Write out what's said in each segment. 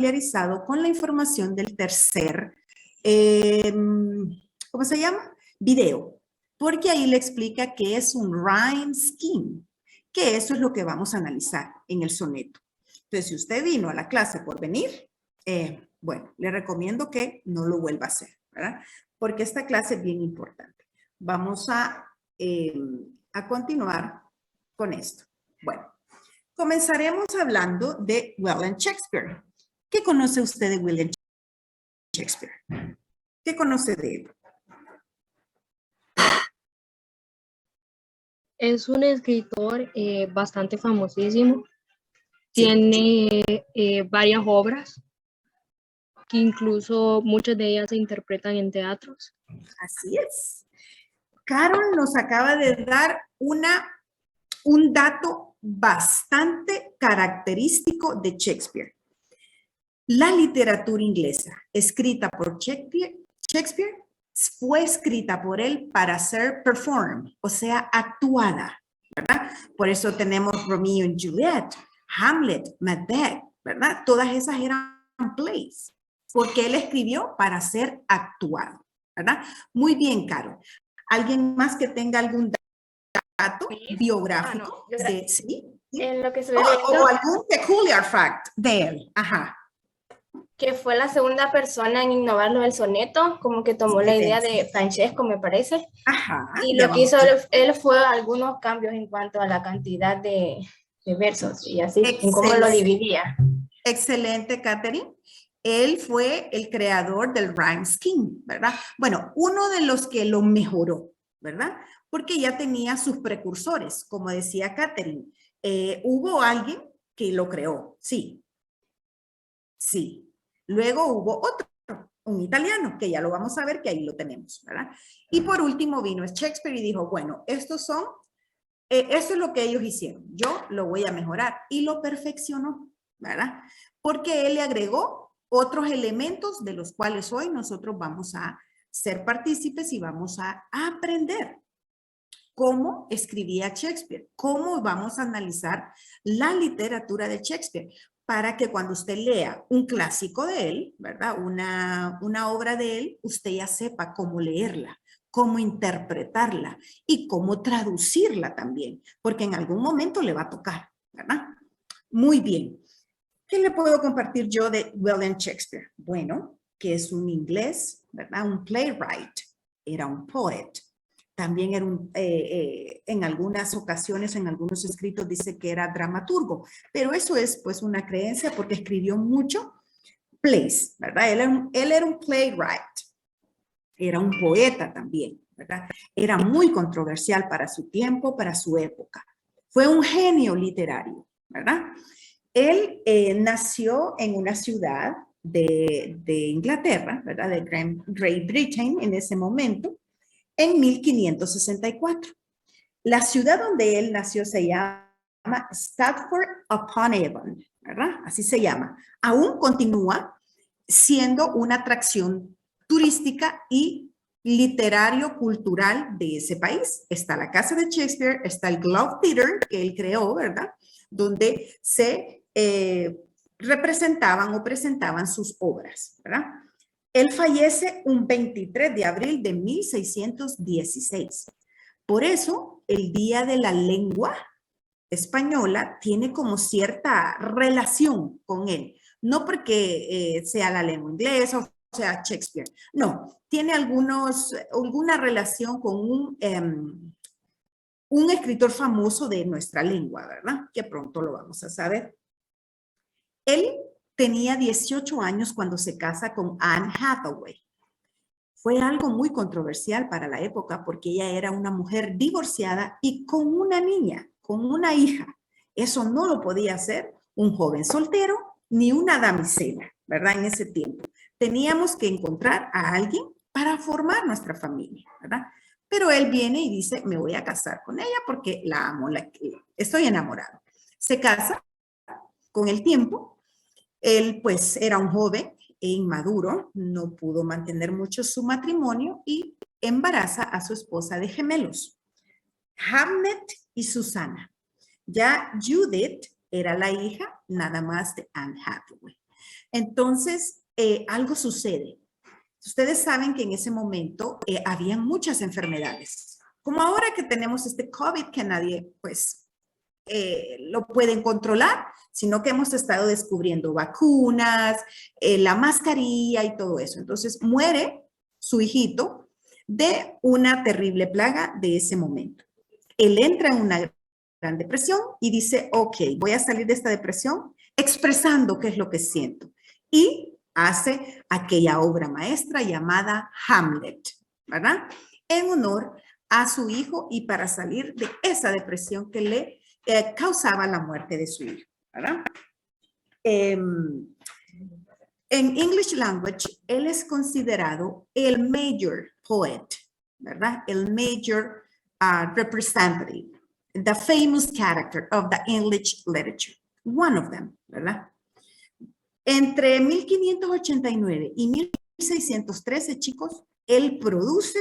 familiarizado con la información del tercer, ¿cómo se llama? Video, porque ahí le explica qué es un rhyme scheme, que eso es lo que vamos a analizar en el soneto. Entonces, si usted vino a la clase por venir, bueno, le recomiendo que no lo vuelva a hacer, ¿verdad? Porque esta clase es bien importante. Vamos a continuar con esto. Bueno, comenzaremos hablando de William Shakespeare. ¿Qué conoce usted de William Shakespeare? ¿Qué conoce de él? Es un escritor bastante famosísimo. Sí. Tiene varias obras que incluso muchas de ellas se interpretan en teatros. Así es. Carol nos acaba de dar un dato bastante característico de Shakespeare. La literatura inglesa escrita por Shakespeare fue escrita por él para ser performed, o sea, actuada, ¿verdad? Por eso tenemos Romeo y Juliet, Hamlet, Macbeth, ¿verdad? Todas esas eran plays, porque él escribió para ser actuado, ¿verdad? Muy bien, Caro. ¿Alguien más que tenga algún dato biográfico? ¿Sí? En lo que se o algún peculiar fact de él. Ajá. Que fue la segunda persona en innovar lo del soneto, como que tomó la idea de Francesco, me parece. Ajá. Y lo que hizo él fue algunos cambios en cuanto a la cantidad de versos y así, en cómo lo dividía. Excelente, Catherine. Él fue el creador del rhyme scheme, ¿verdad? Bueno, uno de los que lo mejoró, ¿verdad? Porque ya tenía sus precursores, como decía Catherine. Hubo alguien que lo creó, sí. Sí. Luego hubo otro, un italiano, que ya lo vamos a ver, que ahí lo tenemos, ¿verdad? Y por último vino Shakespeare y dijo, bueno, esto es lo que ellos hicieron. Yo lo voy a mejorar. Y lo perfeccionó, ¿verdad? Porque él le agregó otros elementos de los cuales hoy nosotros vamos a ser partícipes y vamos a aprender cómo escribía Shakespeare, cómo vamos a analizar la literatura de Shakespeare, para que cuando usted lea un clásico de él, ¿verdad? Una obra de él, usted ya sepa cómo leerla, cómo interpretarla y cómo traducirla también, porque en algún momento le va a tocar, ¿verdad? Muy bien. ¿Qué le puedo compartir yo de William Shakespeare? Bueno, que es un inglés, ¿verdad? Un playwright, era un poet. También era en algunas ocasiones, en algunos escritos dice que era dramaturgo, pero eso es pues una creencia porque escribió mucho plays, ¿verdad? Él era un playwright, era un poeta también, ¿verdad? Era muy controversial para su tiempo, para su época. Fue un genio literario, ¿verdad? Él nació en una ciudad de Inglaterra, ¿verdad? De Great Britain en ese momento, en 1564. La ciudad donde él nació se llama Stratford-upon-Avon, ¿verdad? Así se llama. Aún continúa siendo una atracción turística y literario-cultural de ese país. Está la casa de Shakespeare, está el Globe Theatre que él creó, ¿verdad? Donde se representaban o presentaban sus obras, ¿verdad? Él fallece un 23 de abril de 1616. Por eso, el Día de la Lengua Española tiene como cierta relación con él. No porque sea la lengua inglesa o sea Shakespeare. No, tiene alguna relación con un escritor famoso de nuestra lengua, ¿verdad? Que pronto lo vamos a saber. Él tenía 18 años cuando se casa con Anne Hathaway. Fue algo muy controversial para la época porque ella era una mujer divorciada y con una niña, con una hija. Eso no lo podía hacer un joven soltero ni una damisela, ¿verdad? En ese tiempo. Teníamos que encontrar a alguien para formar nuestra familia, ¿verdad? Pero él viene y dice, me voy a casar con ella porque la amo, estoy enamorado. Se casa con el tiempo. Él pues era un joven e inmaduro, no pudo mantener mucho su matrimonio y embaraza a su esposa de gemelos, Hamlet y Susana. Ya Judith era la hija nada más de Anne Hathaway. Entonces, algo sucede. Ustedes saben que en ese momento había muchas enfermedades. Como ahora que tenemos este COVID que nadie, pues, lo pueden controlar, sino que hemos estado descubriendo vacunas, la mascarilla y todo eso. Entonces, muere su hijito de una terrible plaga de ese momento. Él entra en una gran depresión y dice, ok, voy a salir de esta depresión expresando qué es lo que siento. Y hace aquella obra maestra llamada Hamlet, ¿verdad? En honor a su hijo y para salir de esa depresión que le causaba la muerte de su hijo, ¿verdad? En English language, él es considerado el major poet, ¿verdad? El major representative, the famous character of the English literature, one of them, ¿verdad? Entre 1589 y 1613, chicos, él produce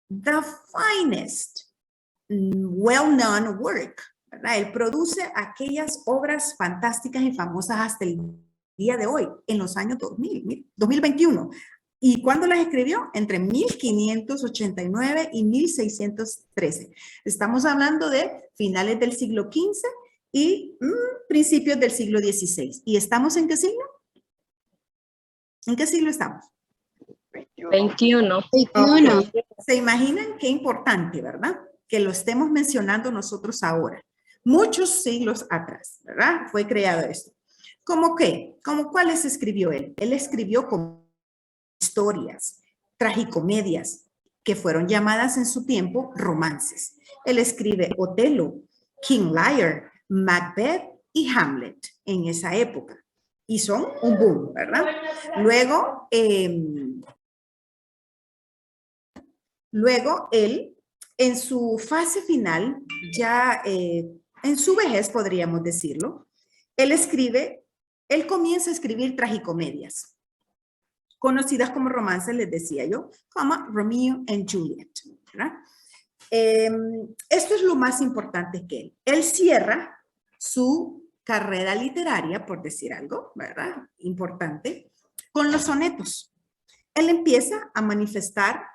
the finest, well-known work, ¿verdad? Él produce aquellas obras fantásticas y famosas hasta el día de hoy, en los años 2021. ¿Y cuándo las escribió? Entre 1589 y 1613. Estamos hablando de finales del siglo XV y principios del siglo XVI. ¿Y estamos en qué siglo? ¿En qué siglo estamos? 21. Okay. ¿Se imaginan qué importante, verdad? Que lo estemos mencionando nosotros ahora. Muchos siglos atrás, ¿verdad? Fue creado esto. ¿Cómo qué? ¿Cómo cuáles escribió él? Él escribió como historias, tragicomedias, que fueron llamadas en su tiempo romances. Él escribe Otelo, King Lear, Macbeth y Hamlet en esa época. Y son un boom, ¿verdad? Luego él, en su fase final, ya en su vejez podríamos decirlo, él comienza a escribir tragicomedias, conocidas como romances, les decía yo, como Romeo and Juliet, ¿verdad? Esto es lo más importante que él cierra su carrera literaria, por decir algo, ¿verdad? Importante, con los sonetos. Él empieza a manifestar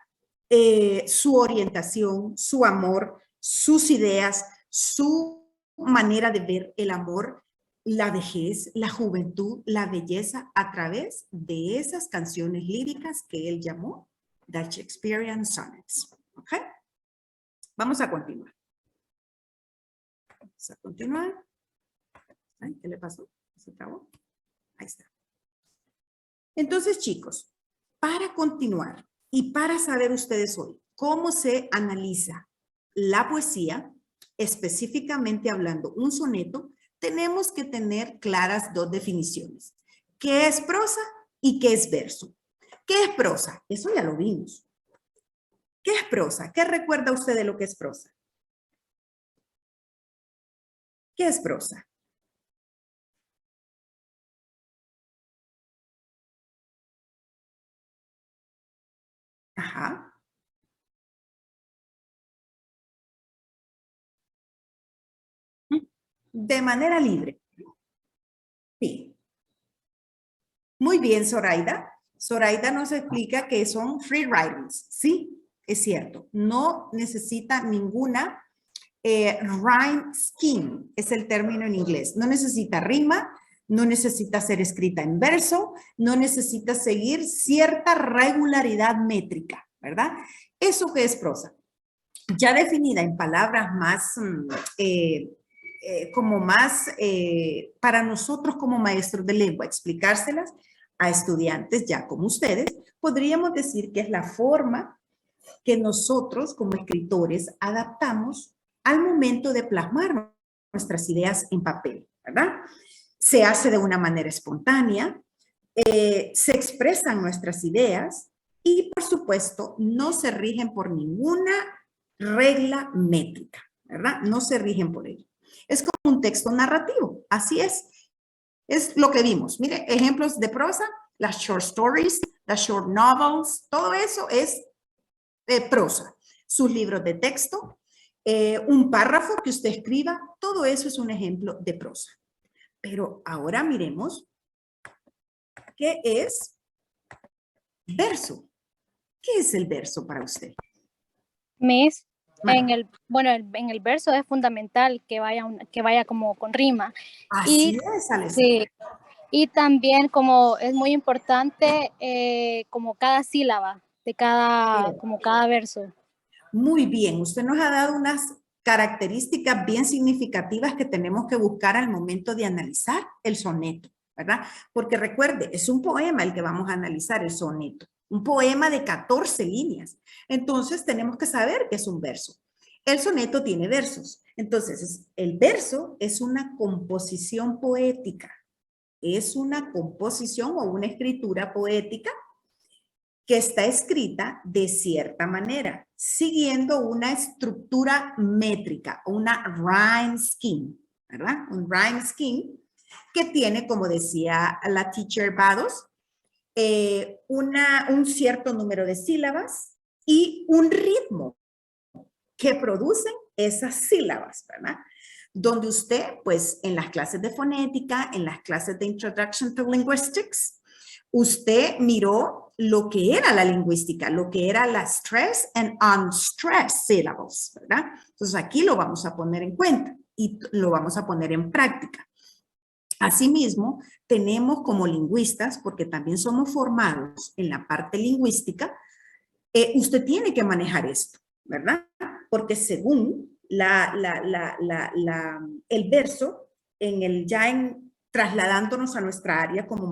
su orientación, su amor, sus ideas, su manera de ver el amor, la vejez, la juventud, la belleza a través de esas canciones líricas que él llamó The Shakespearean Sonnets. ¿Ok? Vamos a continuar. Vamos a continuar. ¿Qué le pasó? ¿Se acabó? Ahí está. Entonces, chicos, para continuar y para saber ustedes hoy cómo se analiza la poesía, específicamente hablando un soneto, tenemos que tener claras dos definiciones. ¿Qué es prosa y qué es verso? ¿Qué es prosa? Eso ya lo vimos. ¿Qué es prosa? ¿Qué recuerda usted de lo que es prosa? ¿Qué es prosa? Ajá. De manera libre. Sí. Muy bien, Zoraida. Zoraida nos explica que son free writings. Sí, es cierto. No necesita ninguna rhyme scheme, es el término en inglés. No necesita rima, no necesita ser escrita en verso, no necesita seguir cierta regularidad métrica, ¿verdad? ¿Eso qué es prosa? Ya definida en palabras más, para nosotros como maestros de lengua, explicárselas a estudiantes ya como ustedes, podríamos decir que es la forma que nosotros como escritores adaptamos al momento de plasmar nuestras ideas en papel, ¿verdad? Se hace de una manera espontánea, se expresan nuestras ideas y, por supuesto, no se rigen por ninguna regla métrica, ¿verdad? No se rigen por ello. Es como un texto narrativo, así es. Es lo que vimos. Mire, ejemplos de prosa, las short stories, las short novels, todo eso es prosa. Sus libros de texto, un párrafo que usted escriba, todo eso es un ejemplo de prosa. Pero ahora miremos ¿qué es verso? ¿Qué es el verso para usted? Miss, Mande. en el verso es fundamental que vaya como con rima. Así Y es, Alessandra. sí, y también como es muy importante como cada sílaba de cada verso. Muy bien, usted nos ha dado unas características bien significativas que tenemos que buscar al momento de analizar el soneto, ¿verdad? Porque recuerde, es un poema el que vamos a analizar, el soneto. Un poema de 14 líneas. Entonces tenemos que saber qué es un verso. El soneto tiene versos. Entonces, el verso es una composición poética. Es una composición o una escritura poética que está escrita de cierta manera, siguiendo una estructura métrica, una rhyme scheme, ¿verdad? Un rhyme scheme que tiene, como decía la teacher Bados, un cierto número de sílabas y un ritmo que producen esas sílabas, ¿verdad? Donde usted, pues, en las clases de fonética, en las clases de Introduction to Linguistics, usted miró lo que era la lingüística, lo que era la stress and unstressed syllables, ¿verdad? Entonces aquí lo vamos a poner en cuenta y lo vamos a poner en práctica. Asimismo, tenemos como lingüistas, porque también somos formados en la parte lingüística, usted tiene que manejar esto, ¿verdad? Porque según el verso, trasladándonos a nuestra área como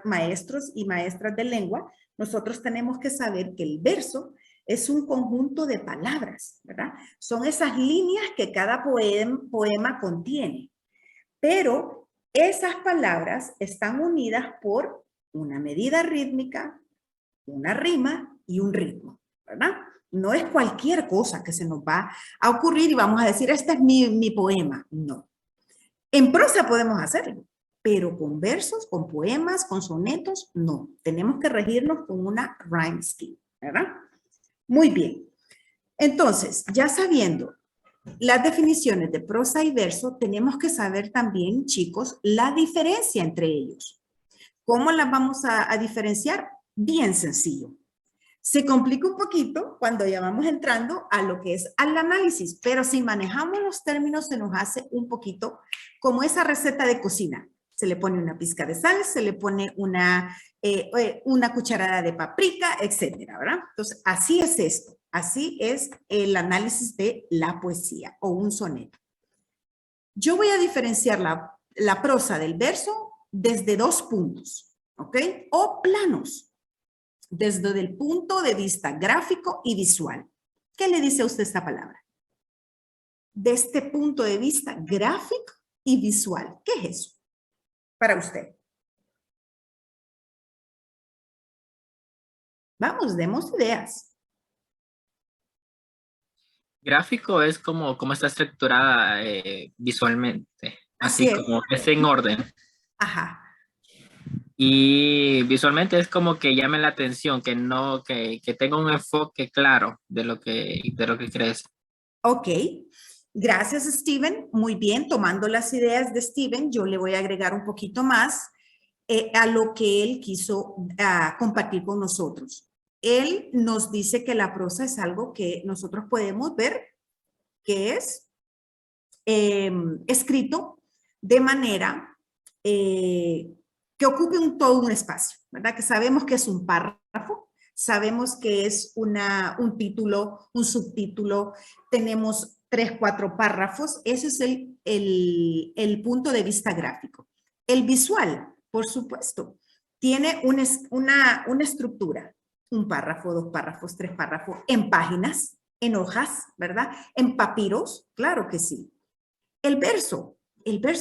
maestros y maestras de lengua, nosotros tenemos que saber que el verso es un conjunto de palabras, ¿verdad? Son esas líneas que cada poema contiene. Pero esas palabras están unidas por una medida rítmica, una rima y un ritmo, ¿verdad? No es cualquier cosa que se nos va a ocurrir y vamos a decir, este es mi poema. No. En prosa podemos hacerlo, pero con versos, con poemas, con sonetos, no. Tenemos que regirnos con una rhyme scheme, ¿verdad? Muy bien. Entonces, ya sabiendo las definiciones de prosa y verso, tenemos que saber también, chicos, la diferencia entre ellos. ¿Cómo las vamos a diferenciar? Bien sencillo. Se complica un poquito cuando ya vamos entrando a lo que es al análisis, pero si manejamos los términos se nos hace un poquito como esa receta de cocina. Se le pone una pizca de sal, se le pone una cucharada de paprika, etcétera, ¿verdad? Entonces, así es esto. Así es el análisis de la poesía o un soneto. Yo voy a diferenciar la prosa del verso desde dos puntos, ¿ok? O planos, desde el punto de vista gráfico y visual. ¿Qué le dice a usted esta palabra? De este punto de vista gráfico y visual. ¿Qué es eso para usted? Vamos, demos ideas. Gráfico es como está estructurada visualmente, así como es en orden. Ajá. Y visualmente es como que llame la atención, que tenga un enfoque claro de lo que crees. Ok. Gracias, Steven. Muy bien, tomando las ideas de Steven, yo le voy a agregar un poquito más a lo que él quiso compartir con nosotros. Él nos dice que la prosa es algo que nosotros podemos ver que es escrito de manera que ocupe todo un espacio, ¿verdad? Que sabemos que es un párrafo, sabemos que es un título, un subtítulo, tenemos 3, 4 párrafos, ese es el punto de vista gráfico. El visual, por supuesto, tiene una estructura, un párrafo, 2 párrafos, 3 párrafos, en páginas, en hojas, ¿verdad? En papiros, claro que sí. El verso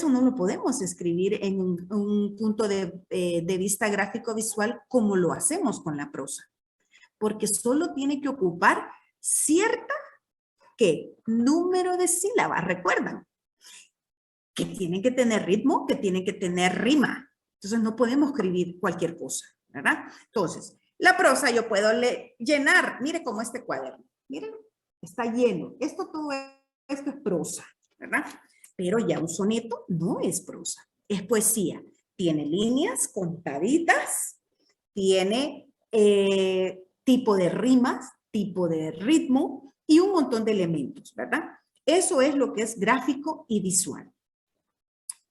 no lo podemos escribir en un punto de vista gráfico visual como lo hacemos con la prosa, porque solo tiene que ocupar cierta número de sílabas, ¿recuerdan? Que tienen que tener ritmo, que tienen que tener rima. Entonces no podemos escribir cualquier cosa, ¿verdad? Entonces, la prosa yo puedo llenar, mire como este cuaderno, miren, está lleno. Todo esto es prosa, ¿verdad? Pero ya un soneto no es prosa, es poesía. Tiene líneas contaditas, tiene tipo de rimas, tipo de ritmo y un montón de elementos, ¿verdad? Eso es lo que es gráfico y visual.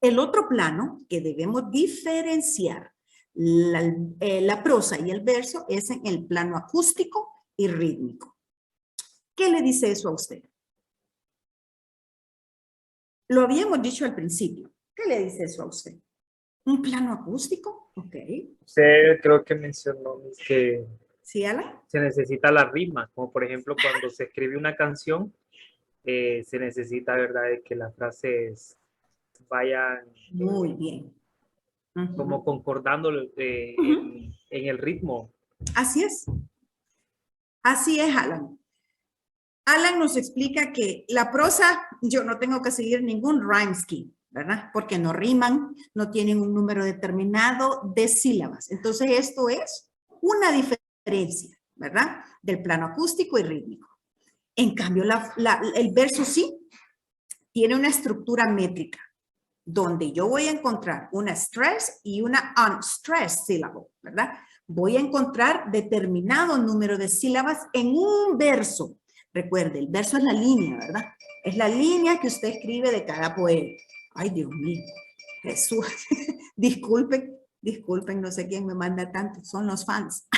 El otro plano que debemos diferenciar la prosa y el verso es en el plano acústico y rítmico. ¿Qué le dice eso a usted? Lo habíamos dicho al principio. ¿Qué le dice eso a usted? ¿Un plano acústico? Ok. Usted creo que mencionó que ¿Sí, Alan? se necesita la rima, como por ejemplo cuando se escribe una canción, se necesita, ¿verdad?, de que las frases vayan Muy bien. como concordando en el ritmo. Así es. Así es, Alan. Alan nos explica que la prosa, yo no tengo que seguir ningún rhyme scheme, ¿verdad? Porque no riman, no tienen un número determinado de sílabas. Entonces, esto es una diferencia, ¿verdad? Del plano acústico y rítmico. En cambio, el verso sí tiene una estructura métrica, donde yo voy a encontrar una stress y una unstressed sílaba, ¿verdad? Voy a encontrar determinado número de sílabas en un verso. Recuerde, el verso es la línea, ¿verdad? Es la línea que usted escribe de cada poema. Ay, Dios mío, Jesús. Disculpen, no sé quién me manda tanto, son los fans.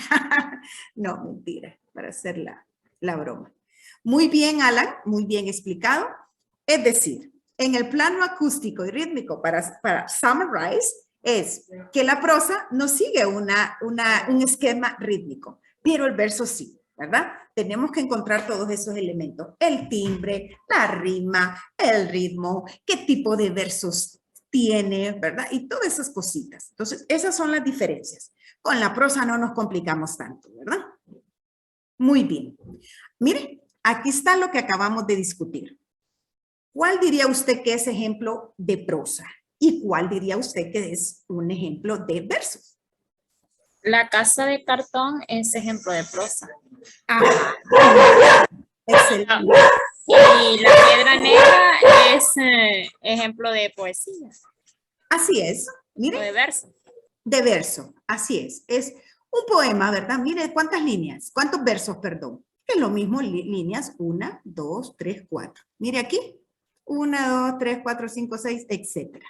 No, mentira, para hacer la broma. Muy bien, Alan, muy bien explicado. Es decir, en el plano acústico y rítmico, para summarize, es que la prosa no sigue un esquema rítmico, pero el verso sí, ¿verdad? Tenemos que encontrar todos esos elementos. El timbre, la rima, el ritmo, qué tipo de versos tiene, ¿verdad? Y todas esas cositas. Entonces, esas son las diferencias. Con la prosa no nos complicamos tanto, ¿verdad? Muy bien. Mire, aquí está lo que acabamos de discutir. ¿Cuál diría usted que es ejemplo de prosa? ¿Y cuál diría usted que es un ejemplo de versos? La casa de cartón es ejemplo de prosa. Ajá. Excelente. Y la piedra negra es ejemplo de poesía. Así es. Mire. O de verso. De verso, así es. Es un poema, ¿verdad? Mire, ¿cuántas líneas? ¿Cuántos versos, perdón? Es lo mismo, líneas, 1, 2, 3, 4. Mire aquí, 1, 2, 3, 4, 5, 6, etc.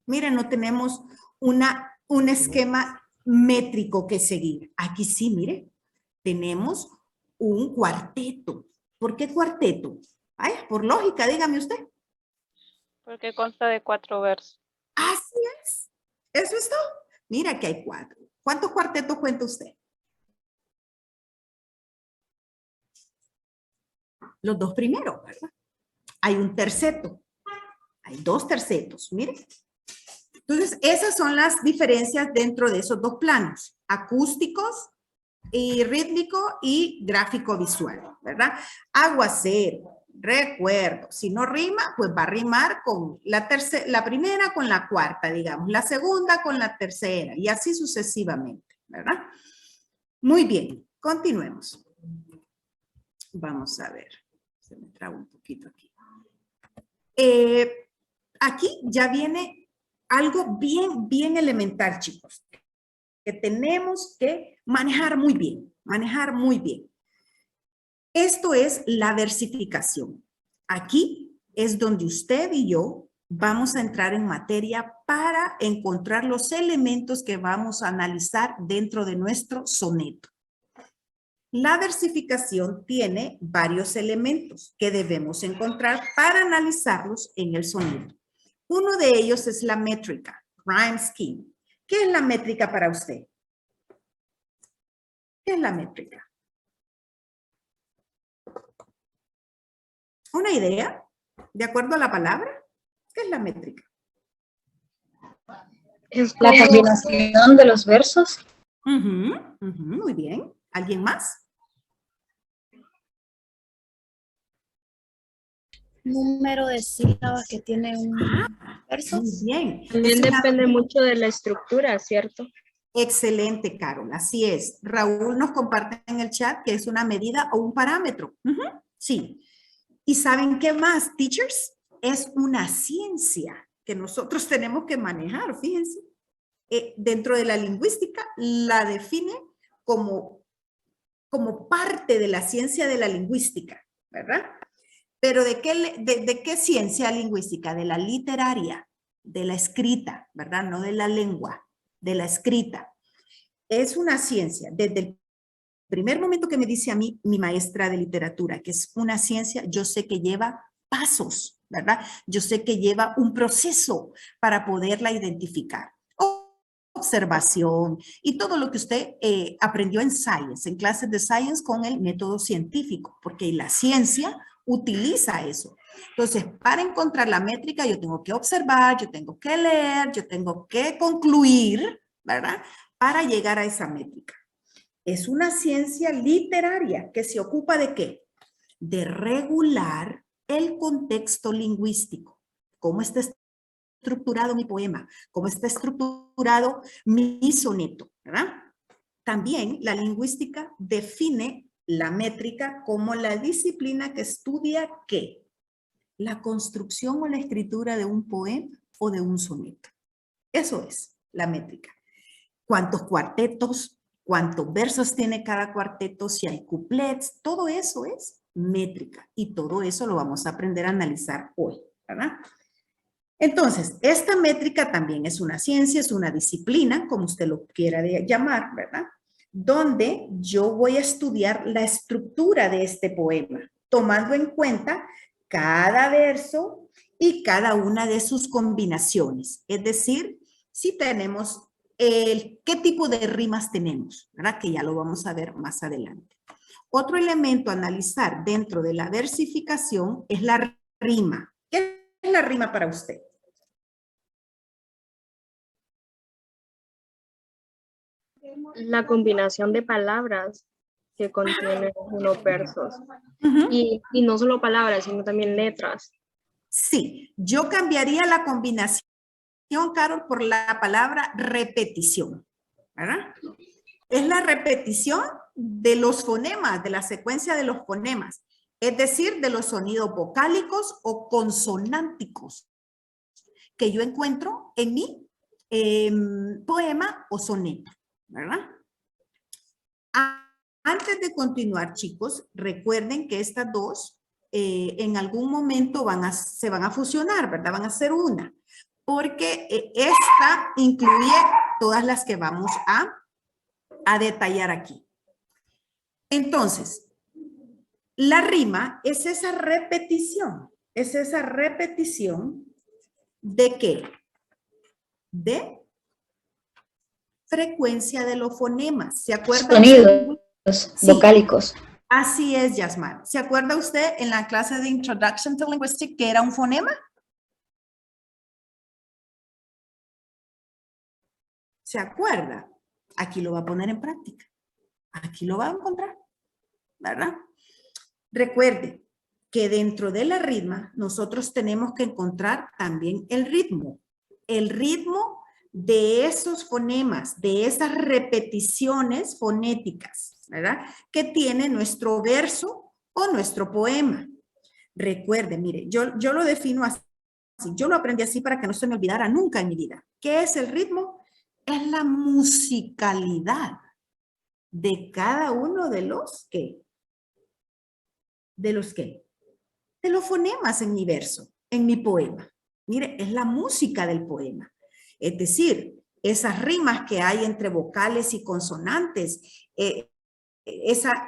Mire, no tenemos un esquema métrico que seguir. Aquí sí, mire, tenemos un cuarteto. ¿Por qué cuarteto? Ay, por lógica, dígame usted. Porque consta de 4 versos. Así es. Eso es todo. Mira que hay 4. ¿Cuántos cuartetos cuenta usted? Los 2 primeros, ¿verdad? Hay un terceto. Hay 2 tercetos, mire. Entonces, esas son las diferencias dentro de esos 2 planos. Acústicos y rítmico y gráfico visual, ¿verdad? Aguacero, recuerdo. Si no rima, pues va a rimar con la primera con la cuarta, digamos. La segunda con la tercera y así sucesivamente, ¿verdad? Muy bien, continuemos. Vamos a ver. Se me traba un poquito aquí. Aquí ya viene algo bien elemental, chicos, que tenemos que manejar muy bien, Esto es la versificación. Aquí es donde usted y yo vamos a entrar en materia para encontrar los elementos que vamos a analizar dentro de nuestro soneto. La versificación tiene varios elementos que debemos encontrar para analizarlos en el soneto. Uno de ellos es la métrica, rhyme scheme. ¿Qué es la métrica para usted? ¿Qué es la métrica? ¿Una idea? ¿De acuerdo a la palabra? ¿Qué es la métrica? Es La como- combinación de los versos. Muy bien. ¿Alguien más? Número de sílabas que tiene un verso. Muy bien. También Es una- depende mucho de la estructura, ¿cierto? Excelente, Carol. Así es. Raúl nos comparte en el chat que es una medida o un parámetro. Sí. ¿Y saben qué más, teachers? Es una ciencia que nosotros tenemos que manejar, fíjense. dentro de la lingüística la define como parte de la ciencia de la lingüística, ¿verdad? Pero ¿de qué ciencia lingüística? De la literaria, de la escrita, ¿verdad? No de la lengua, de la escrita. Es una ciencia. Desde el primer momento que me dice a mí mi maestra de literatura que es una ciencia, yo sé que lleva pasos, ¿verdad? Yo sé que lleva un proceso para poderla identificar. Observación y todo lo que usted aprendió en Science, en clases de Science con el método científico, porque la ciencia utiliza eso. Entonces, para encontrar la métrica, yo tengo que observar, yo tengo que leer, yo tengo que concluir, ¿verdad? Para llegar a esa métrica. Es una ciencia literaria que se ocupa ¿de qué? De regular el contexto lingüístico. ¿Cómo está estructurado mi poema? ¿Cómo está estructurado mi soneto? ¿Verdad? También la lingüística define la métrica como la disciplina que estudia ¿qué? La construcción o la escritura de un poema o de un soneto. Eso es la métrica. ¿Cuántos cuartetos? ¿Cuántos versos tiene cada cuarteto? Si hay couplets, todo eso es métrica y todo eso lo vamos a aprender a analizar hoy, ¿verdad? Entonces, esta métrica también es una ciencia, es una disciplina, como usted lo quiera llamar, ¿verdad? Donde yo voy a estudiar la estructura de este poema, tomando en cuenta cada verso y cada una de sus combinaciones. Es decir, si tenemos qué tipo de rimas tenemos, ¿verdad? Que ya lo vamos a ver más adelante. Otro elemento a analizar dentro de la versificación es la rima. ¿Qué es la rima para usted? La combinación de palabras que contienen unos versos. Y no solo palabras, sino también letras. Sí, yo cambiaría la combinación, Carol, por la palabra repetición, ¿verdad? Es la repetición de los fonemas, de la secuencia de los fonemas, es decir, de los sonidos vocálicos o consonánticos que yo encuentro en mi poema o soneto, ¿verdad? Antes de continuar, chicos, recuerden que estas dos en algún momento se van a fusionar, ¿verdad? Van a ser una, porque esta incluye todas las que vamos a detallar aquí. Entonces, la rima es esa repetición. ¿Es esa repetición de qué? De frecuencia de los fonemas. ¿Se acuerda? Sonidos vocálicos. Así es, Yasmán. ¿Se acuerda usted en la clase de Introduction to Linguistics que era un fonema? ¿Se acuerda? Aquí lo va a poner en práctica. Aquí lo va a encontrar, ¿verdad? Recuerde que dentro de la rima nosotros tenemos que encontrar también el ritmo. El ritmo de esos fonemas, de esas repeticiones fonéticas, ¿verdad? Que tiene nuestro verso o nuestro poema. Recuerde, mire, yo lo defino así. Yo lo aprendí así para que no se me olvidara nunca en mi vida. ¿Qué es el ritmo? Es la musicalidad de cada uno de los ¿qué? ¿De los qué? De los fonemas en mi verso, en mi poema. Mire, es la música del poema. Es decir, esas rimas que hay entre vocales y consonantes, esa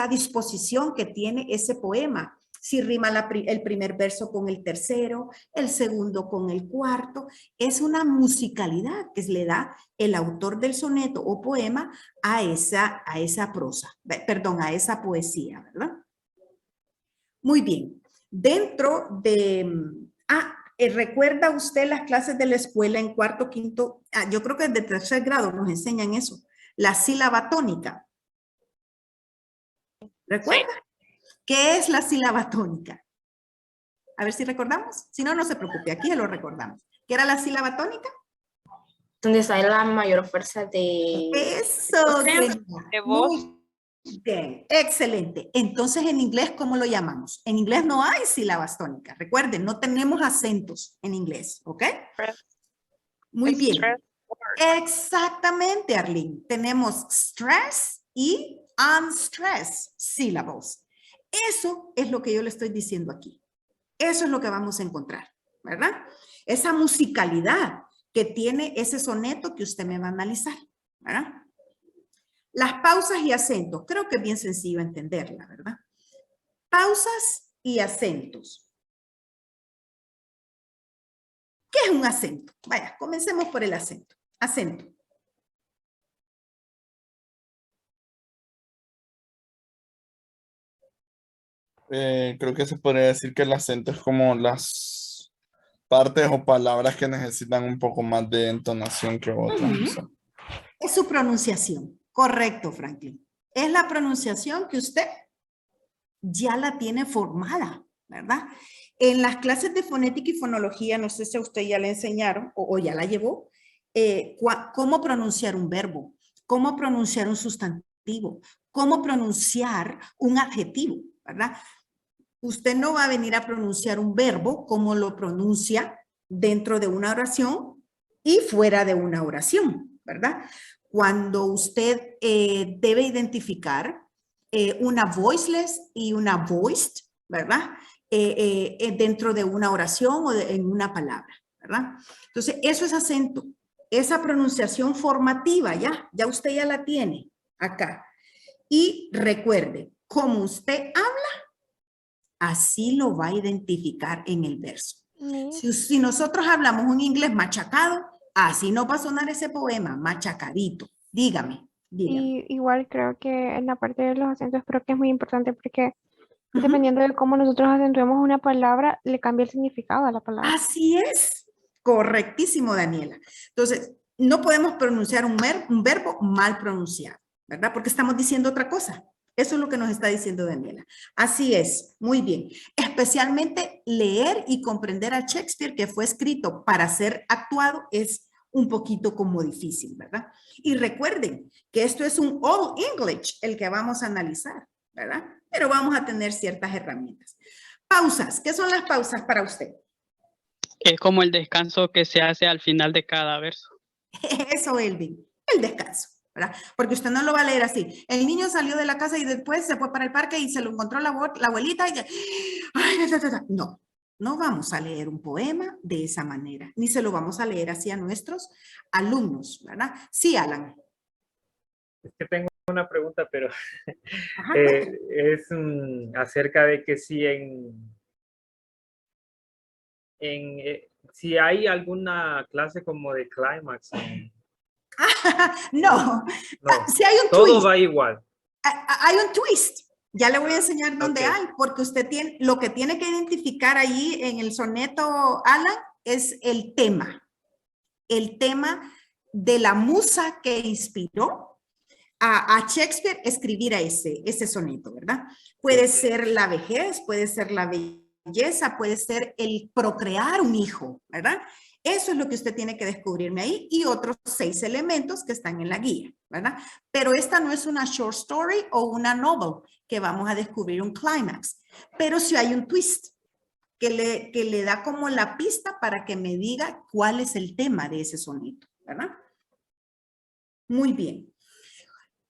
disposición que tiene ese poema. Si rima el primer verso con el tercero, el segundo con el cuarto, es una musicalidad que le da el autor del soneto o poema a esa prosa, perdón, a esa poesía, ¿verdad? Muy bien. Dentro de... ¿recuerda usted las clases de la escuela en cuarto, quinto? Yo creo que desde tercer grado nos enseñan eso. La sílaba tónica. ¿Recuerda? Sí. ¿Qué es la sílaba tónica? A ver si recordamos. Si no, no se preocupe. Aquí ya lo recordamos. ¿Qué era la sílaba tónica? Donde está la mayor fuerza de... Eso. De voz. Muy bien. Excelente. Entonces, en inglés, ¿cómo lo llamamos? En inglés no hay sílabas tónicas. Recuerden, no tenemos acentos en inglés. ¿Ok? Muy bien. Stress. Exactamente, Arlene. Tenemos stress y unstressed syllables. Eso es lo que yo le estoy diciendo aquí. Eso es lo que vamos a encontrar, ¿verdad? Esa musicalidad que tiene ese soneto que usted me va a analizar, ¿verdad? Las pausas y acentos. Creo que es bien sencillo entenderla, ¿verdad? Pausas y acentos. ¿Qué es un acento? Vaya, comencemos por el acento. Acento. Creo que se podría decir que el acento es como las partes o palabras que necesitan un poco más de entonación que otras. O sea. Es su pronunciación. Correcto, Franklin. Es la pronunciación que usted ya la tiene formada, ¿verdad? En las clases de fonética y fonología, no sé si a usted ya le enseñaron o ya la llevó, cómo pronunciar un verbo, cómo pronunciar un sustantivo, cómo pronunciar un adjetivo, ¿verdad? Usted no va a venir a pronunciar un verbo como lo pronuncia dentro de una oración y fuera de una oración, ¿verdad? Cuando usted debe identificar una voiceless y una voiced, ¿verdad? Dentro de una oración o en una palabra, ¿verdad? Entonces, eso es acento, esa pronunciación formativa, ya usted ya la tiene acá. Y recuerde, como usted habla, así lo va a identificar en el verso. Si nosotros hablamos un inglés machacado, así no va a sonar ese poema, machacadito. Dígame. Y igual creo que en la parte de los acentos creo que es muy importante porque dependiendo de cómo nosotros acentuemos una palabra, le cambia el significado a la palabra. Así es. Correctísimo, Daniela. Entonces, no podemos pronunciar un verbo mal pronunciado, ¿verdad? Porque estamos diciendo otra cosa. Eso es lo que nos está diciendo Daniela. Así es, muy bien. Especialmente leer y comprender a Shakespeare, que fue escrito para ser actuado, es un poquito como difícil, ¿verdad? Y recuerden que esto es un All English, el que vamos a analizar, ¿verdad? Pero vamos a tener ciertas herramientas. Pausas. ¿Qué son las pausas para usted? Es como el descanso que se hace al final de cada verso. Eso, Elvin, el descanso. ¿Verdad? Porque usted no lo va a leer así. El niño salió de la casa y después se fue para el parque y se lo encontró la abuelita y no, no vamos a leer un poema de esa manera, ni se lo vamos a leer así a nuestros alumnos, ¿verdad? Sí, Alan. Es que tengo una pregunta, pero es acerca de que si si hay alguna clase como de clímax. No, si hay un todo twist. va igual. Hay un twist. Ya le voy a enseñar dónde hay, porque usted tiene, lo que tiene que identificar ahí en el soneto, Alan, es el tema de la musa que inspiró a Shakespeare escribir a ese soneto, ¿verdad? Puede ser la vejez, puede ser la belleza, puede ser el procrear un hijo, ¿verdad? Eso es lo que usted tiene que descubrirme ahí y otros 6 elementos que están en la guía, ¿verdad? Pero esta no es una short story o una novel que vamos a descubrir un clímax, pero sí hay un twist que le da como la pista para que me diga cuál es el tema de ese soneto, ¿verdad? Muy bien.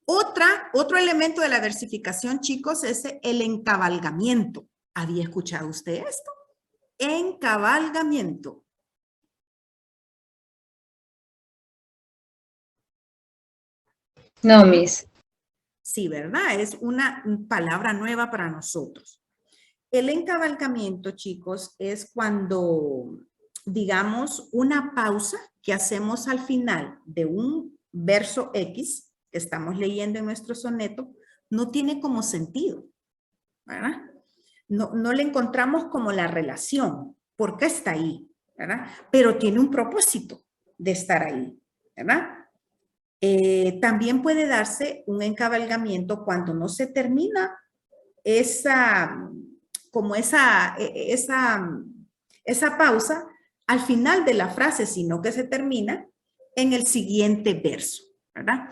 Otro elemento de la versificación, chicos, es el encabalgamiento. ¿Había escuchado usted esto? Encabalgamiento. No, Miss. Sí, ¿verdad? Es una palabra nueva para nosotros. El encabalgamiento, chicos, es cuando, digamos, una pausa que hacemos al final de un verso X que estamos leyendo en nuestro soneto, no tiene como sentido, ¿verdad? No le encontramos como la relación. ¿Por qué está ahí? ¿Verdad? Pero tiene un propósito de estar ahí, ¿verdad? También puede darse un encabalgamiento cuando no se termina esa pausa al final de la frase, sino que se termina en el siguiente verso, ¿verdad?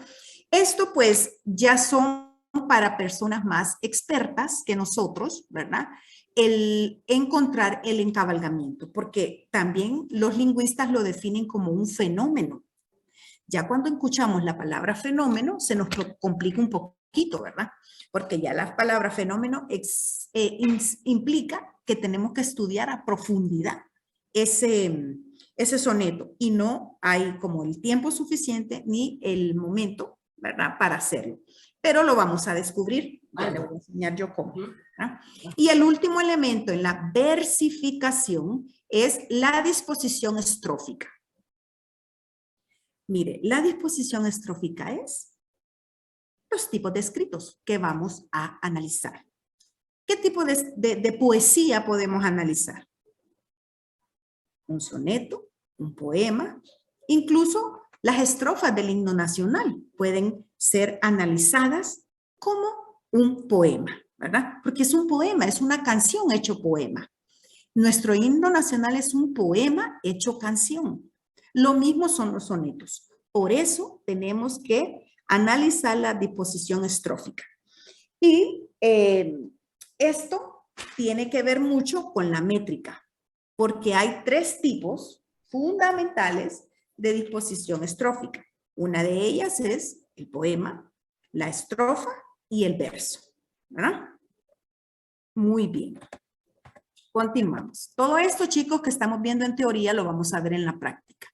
Esto pues ya son para personas más expertas que nosotros, ¿verdad? el encontrar el encabalgamiento, porque también los lingüistas lo definen como un fenómeno. Ya cuando escuchamos la palabra fenómeno, se nos complica un poquito, ¿verdad? Porque ya la palabra fenómeno implica que tenemos que estudiar a profundidad ese soneto y no hay como el tiempo suficiente ni el momento, ¿verdad? Para hacerlo. Pero lo vamos a descubrir. Ya le voy a enseñar yo cómo. ¿verdad? Y el último elemento en la versificación es la disposición estrófica. Mire, la disposición estrófica es los tipos de escritos que vamos a analizar. ¿Qué tipo de poesía podemos analizar? Un soneto, un poema, incluso las estrofas del himno nacional pueden ser analizadas como un poema, ¿verdad? Porque es un poema, es una canción hecho poema. Nuestro himno nacional es un poema hecho canción. Lo mismo son los sonetos. Por eso tenemos que analizar la disposición estrófica. Y esto tiene que ver mucho con la métrica, porque hay 3 tipos fundamentales de disposición estrófica. Una de ellas es el poema, la estrofa y el verso, ¿verdad? Muy bien. Continuamos. Todo esto, chicos, que estamos viendo en teoría, lo vamos a ver en la práctica.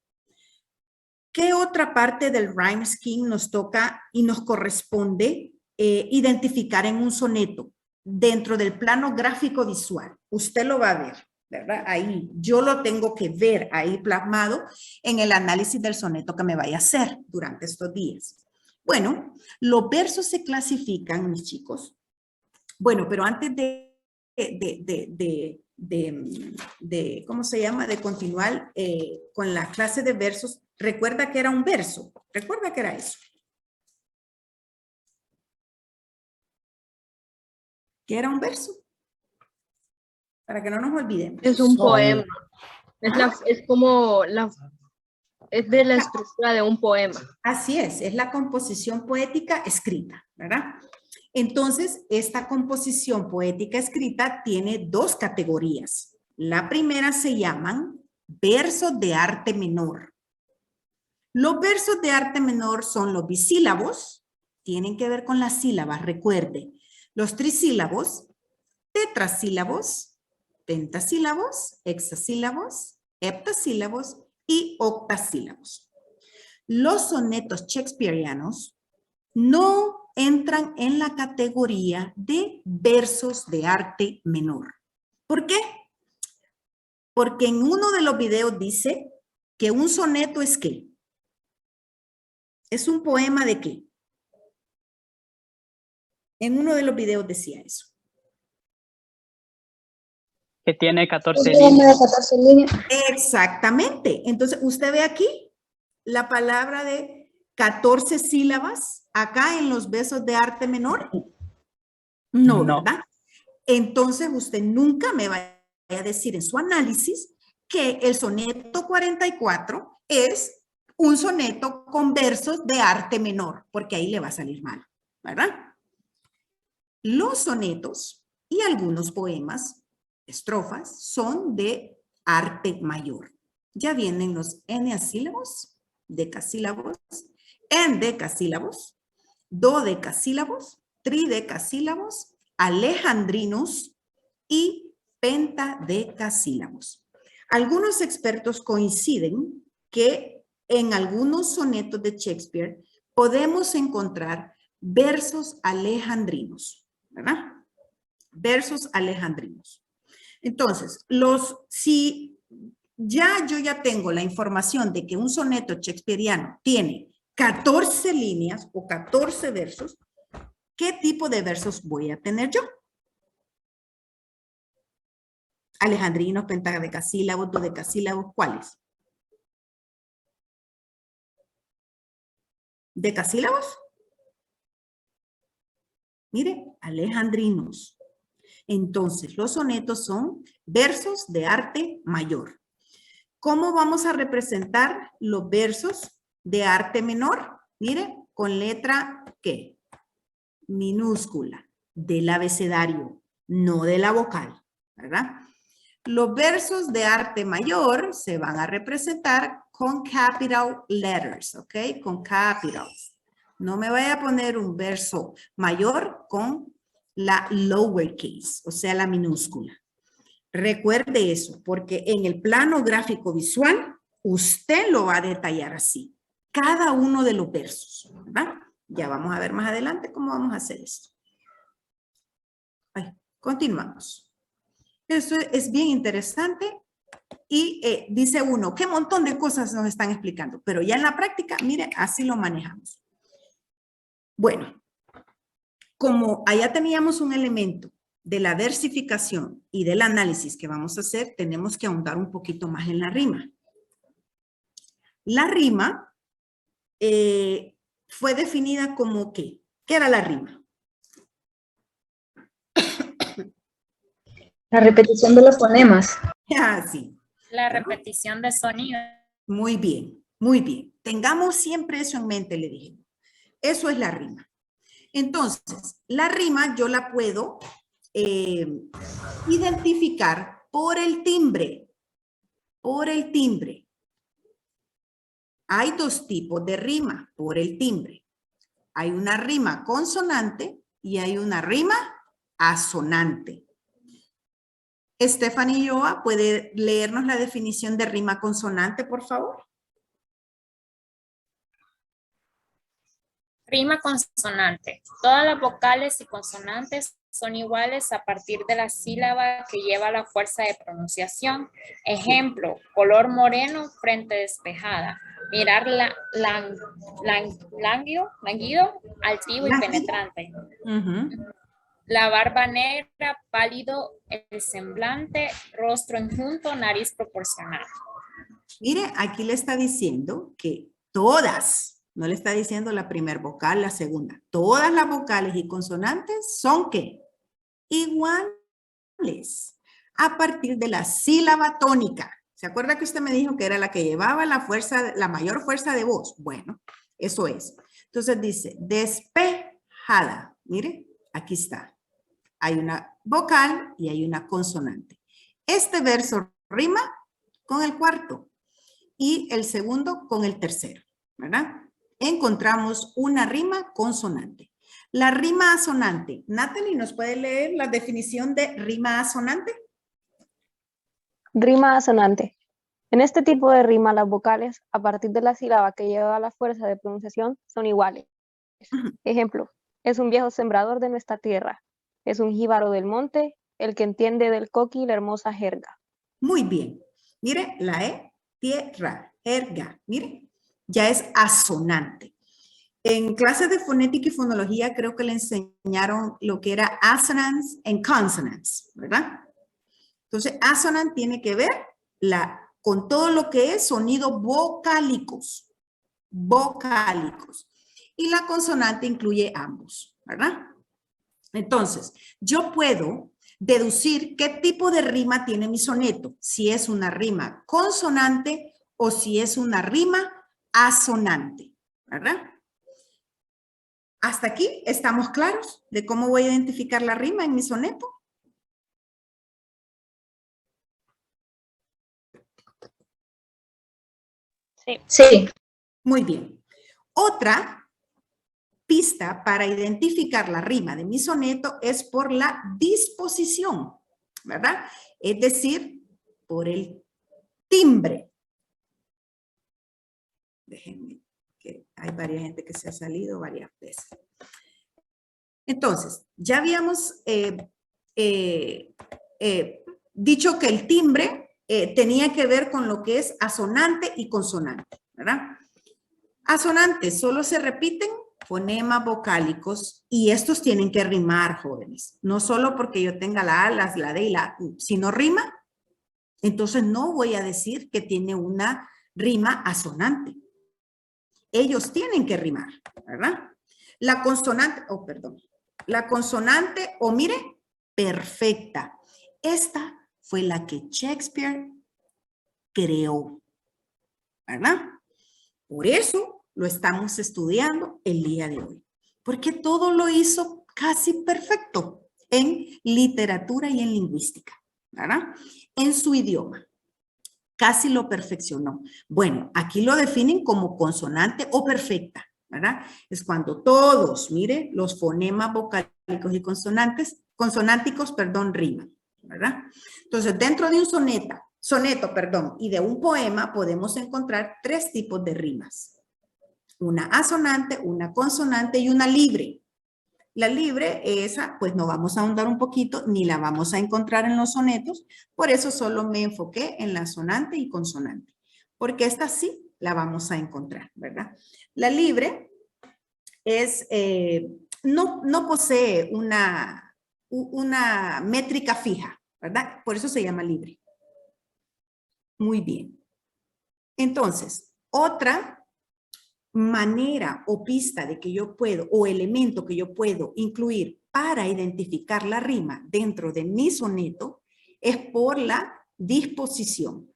¿Qué otra parte del rhyme scheme nos toca y nos corresponde identificar en un soneto dentro del plano gráfico visual? Usted lo va a ver, ¿verdad? Ahí, yo lo tengo que ver ahí plasmado en el análisis del soneto que me vaya a hacer durante estos días. Bueno, los versos se clasifican, mis chicos. Bueno, pero antes ¿cómo se llama? De continuar con la clase de versos, recuerda que era un verso. Recuerda que era eso. ¿Qué era un verso? Para que no nos olvidemos. Es un poema. Es de la estructura de un poema. Así es la composición poética escrita, ¿verdad? Entonces, esta composición poética escrita tiene 2 categorías. La primera se llaman versos de arte menor. Los versos de arte menor son los bisílabos, tienen que ver con las sílabas, recuerde. Los trisílabos, tetrasílabos, pentasílabos, hexasílabos, heptasílabos y octasílabos. Los sonetos shakespearianos no entran en la categoría de versos de arte menor. ¿Por qué? Porque en uno de los videos dice que un soneto es ¿qué? ¿Es un poema de qué? En uno de los videos decía eso. Que tiene 14 líneas. 14 líneas. Exactamente. Entonces, usted ve aquí la palabra de 14 sílabas acá en los versos de arte menor. No, ¿verdad? Entonces, usted nunca me va a decir en su análisis que el soneto 44 es un soneto con versos de arte menor, porque ahí le va a salir mal, ¿verdad? Los sonetos y algunos poemas, estrofas, son de arte mayor. Ya vienen los eneasílabos, decasílabos, endecasílabos, dodecasílabos, tridecasílabos, alejandrinos y pentadecasílabos. Algunos expertos coinciden que en algunos sonetos de Shakespeare podemos encontrar versos alejandrinos, ¿verdad? Versos alejandrinos. Entonces, si yo ya tengo la información de que un soneto shakespeariano tiene 14 líneas o 14 versos, ¿qué tipo de versos voy a tener yo? Alejandrinos, pentadecasílabos, dodecasílabos, ¿cuáles? ¿Decasílabos? Mire, alejandrinos. Entonces, los sonetos son versos de arte mayor. ¿Cómo vamos a representar los versos de arte menor? Mire, con letra ¿qué? Minúscula, del abecedario, no de la vocal. ¿verdad? Los versos de arte mayor se van a representar con capital letters, ¿ok? Con capitals. No me vaya a poner un verso mayor con la lowercase, o sea, la minúscula. Recuerde eso, porque en el plano gráfico visual, usted lo va a detallar así. Cada uno de los versos, ¿verdad? Ya vamos a ver más adelante cómo vamos a hacer esto. Continuamos. Eso es bien interesante y dice uno, qué montón de cosas nos están explicando, pero ya en la práctica, mire, así lo manejamos. Bueno, como allá teníamos un elemento de la versificación y del análisis que vamos a hacer, tenemos que ahondar un poquito más en la rima. La rima fue definida como ¿qué? ¿Qué era la rima? La repetición de los fonemas. Ah, sí. La repetición de sonido. Muy bien, muy bien. Tengamos siempre eso en mente, le dije. Eso es la rima. Entonces, la rima yo la puedo identificar por el timbre. Por el timbre. Hay dos tipos de rima por el timbre. Hay una rima consonante y hay una rima asonante. Stephanie Yoa, ¿puede leernos la definición de rima consonante, por favor? Rima consonante. Todas las vocales y consonantes son iguales a partir de la sílaba que lleva la fuerza de pronunciación. Ejemplo, color moreno, frente despejada. Mirar languido, altivo y penetrante. La barba negra, pálido, el semblante, rostro enjunto, nariz proporcional. Mire, aquí le está diciendo que todas, no le está diciendo la primera vocal, la segunda, todas las vocales y consonantes son ¿qué? Iguales, a partir de la sílaba tónica. ¿Se acuerda que usted me dijo que era la que llevaba la mayor fuerza de voz? Bueno, eso es. Entonces dice, despejada. Mire, aquí está. Hay una vocal y hay una consonante. Este verso rima con el cuarto y el segundo con el tercero, ¿verdad? Encontramos una rima consonante. La rima asonante. Natalie, ¿nos puede leer la definición de rima asonante? Rima asonante. En este tipo de rima, las vocales, a partir de la sílaba que lleva la fuerza de pronunciación, son iguales. Ejemplo, es un viejo sembrador de nuestra tierra. Es un jíbaro del monte, el que entiende del coqui la hermosa jerga. Muy bien. Mire, la E, tierra, jerga. Mire, ya es asonante. En clases de fonética y fonología creo que le enseñaron lo que era assonance and consonance, ¿verdad? Entonces, assonant tiene que ver con todo lo que es sonidos vocálicos. Vocálicos. Y la consonante incluye ambos, ¿verdad? Entonces, yo puedo deducir qué tipo de rima tiene mi soneto, si es una rima consonante o si es una rima asonante, ¿verdad? ¿Hasta aquí estamos claros de cómo voy a identificar la rima en mi soneto? Sí. Sí. Muy bien. Otra pista para identificar la rima de mi soneto es por la disposición, ¿verdad? Es decir, por el timbre. Déjenme, que hay varias gente que se ha salido varias veces. Entonces, ya habíamos dicho que el timbre tenía que ver con lo que es asonante y consonante, ¿verdad? Asonantes solo se repiten fonemas vocálicos y estos tienen que rimar, jóvenes. No solo porque yo tenga la A, la D y la U. Si no rima, entonces no voy a decir que tiene una rima asonante. Ellos tienen que rimar, ¿verdad? La consonante, la consonante, mire, perfecta. Esta fue la que Shakespeare creó, ¿verdad? Por eso lo estamos estudiando el día de hoy, porque todo lo hizo casi perfecto en literatura y en lingüística, ¿verdad? En su idioma. Casi lo perfeccionó. Bueno, aquí lo definen como consonante o perfecta, ¿verdad? Es cuando todos, mire, los fonemas vocálicos y consonánticos, riman, ¿verdad? Entonces, dentro de un soneto, y de un poema podemos encontrar 3 tipos de rimas. Una asonante, una consonante y una libre. La libre, esa, pues no vamos a ahondar un poquito, ni la vamos a encontrar en los sonetos, por eso solo me enfoqué en la sonante y consonante, porque esta sí la vamos a encontrar, ¿verdad? La libre es, no posee una métrica fija, ¿verdad? Por eso se llama libre. Muy bien. Entonces, otra manera o pista de que yo puedo, o elemento que yo puedo incluir para identificar la rima dentro de mi soneto es por la disposición.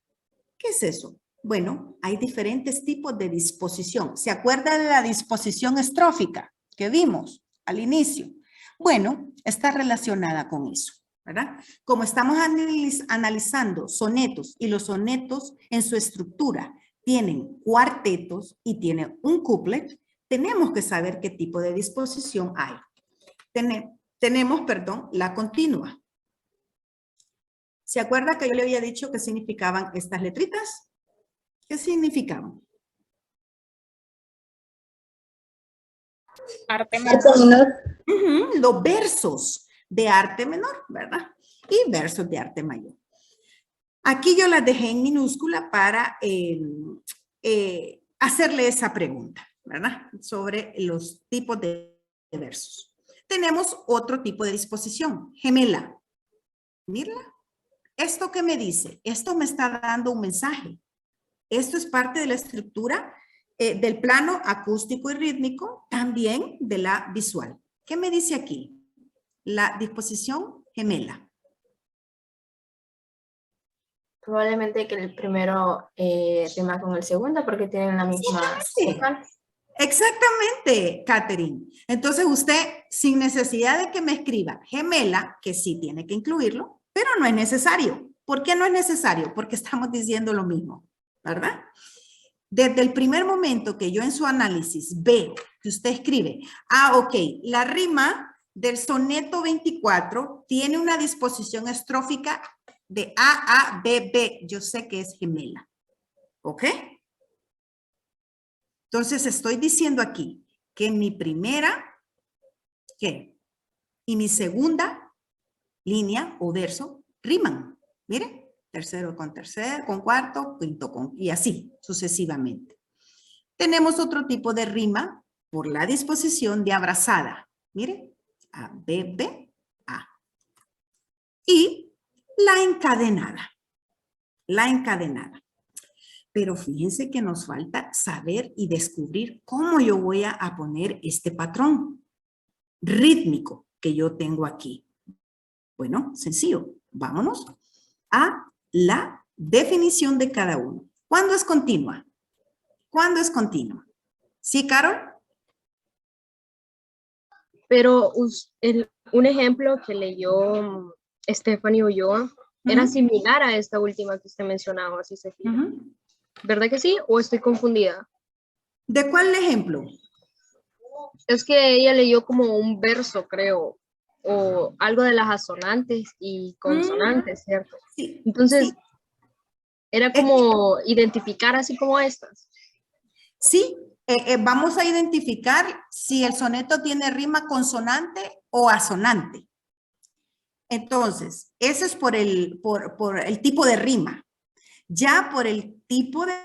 ¿Qué es eso? Bueno, hay diferentes tipos de disposición. ¿Se acuerda de la disposición estrófica que vimos al inicio? Bueno, está relacionada con eso, ¿verdad? Como estamos analizando sonetos y los sonetos en su estructura tienen cuartetos y tienen un couplet, tenemos que saber qué tipo de disposición hay. Tenemos, la continua. ¿Se acuerda que yo le había dicho qué significaban estas letritas? ¿Qué significaban? Arte menor. Los versos de arte menor, ¿verdad? Y versos de arte mayor. Aquí yo las dejé en minúscula para hacerle esa pregunta, ¿verdad? Sobre los tipos de versos. Tenemos otro tipo de disposición, gemela. Mírala. ¿Esto qué me dice? Esto me está dando un mensaje. Esto es parte de la estructura del plano acústico y rítmico, también de la visual. ¿Qué me dice aquí? La disposición gemela. Probablemente que el primero rima con el segundo porque tienen la misma vocal. Exactamente, Catherine. Entonces usted, sin necesidad de que me escriba gemela, que sí tiene que incluirlo, pero no es necesario. ¿Por qué no es necesario? Porque estamos diciendo lo mismo, ¿verdad? Desde el primer momento que yo en su análisis veo que usted escribe, ok, la rima del soneto 24 tiene una disposición estrófica de A, B, B. Yo sé que es gemela. ¿Ok? Entonces estoy diciendo aquí que mi primera, ¿qué? Y mi segunda línea o verso riman. Mire, tercero, con cuarto, quinto con, y así sucesivamente. Tenemos otro tipo de rima por la disposición de abrazada. Mire, A, B, B, A. Y la encadenada. La encadenada. Pero fíjense que nos falta saber y descubrir cómo yo voy a poner este patrón rítmico que yo tengo aquí. Bueno, sencillo. Vámonos a la definición de cada uno. ¿Cuándo es continua? ¿Cuándo es continua? ¿Sí, Carol? Pero un ejemplo que leyó Stephanie Ulloa era similar a esta última que usted mencionaba, si se fija. ¿Verdad que sí? ¿O estoy confundida? ¿De cuál ejemplo? Es que ella leyó como un verso, creo, o algo de las asonantes y consonantes, ¿cierto? Sí. Entonces, sí. Era como identificar así como estas. Sí, vamos a identificar si el soneto tiene rima consonante o asonante. Entonces, eso es por el tipo de rima. Ya por el tipo de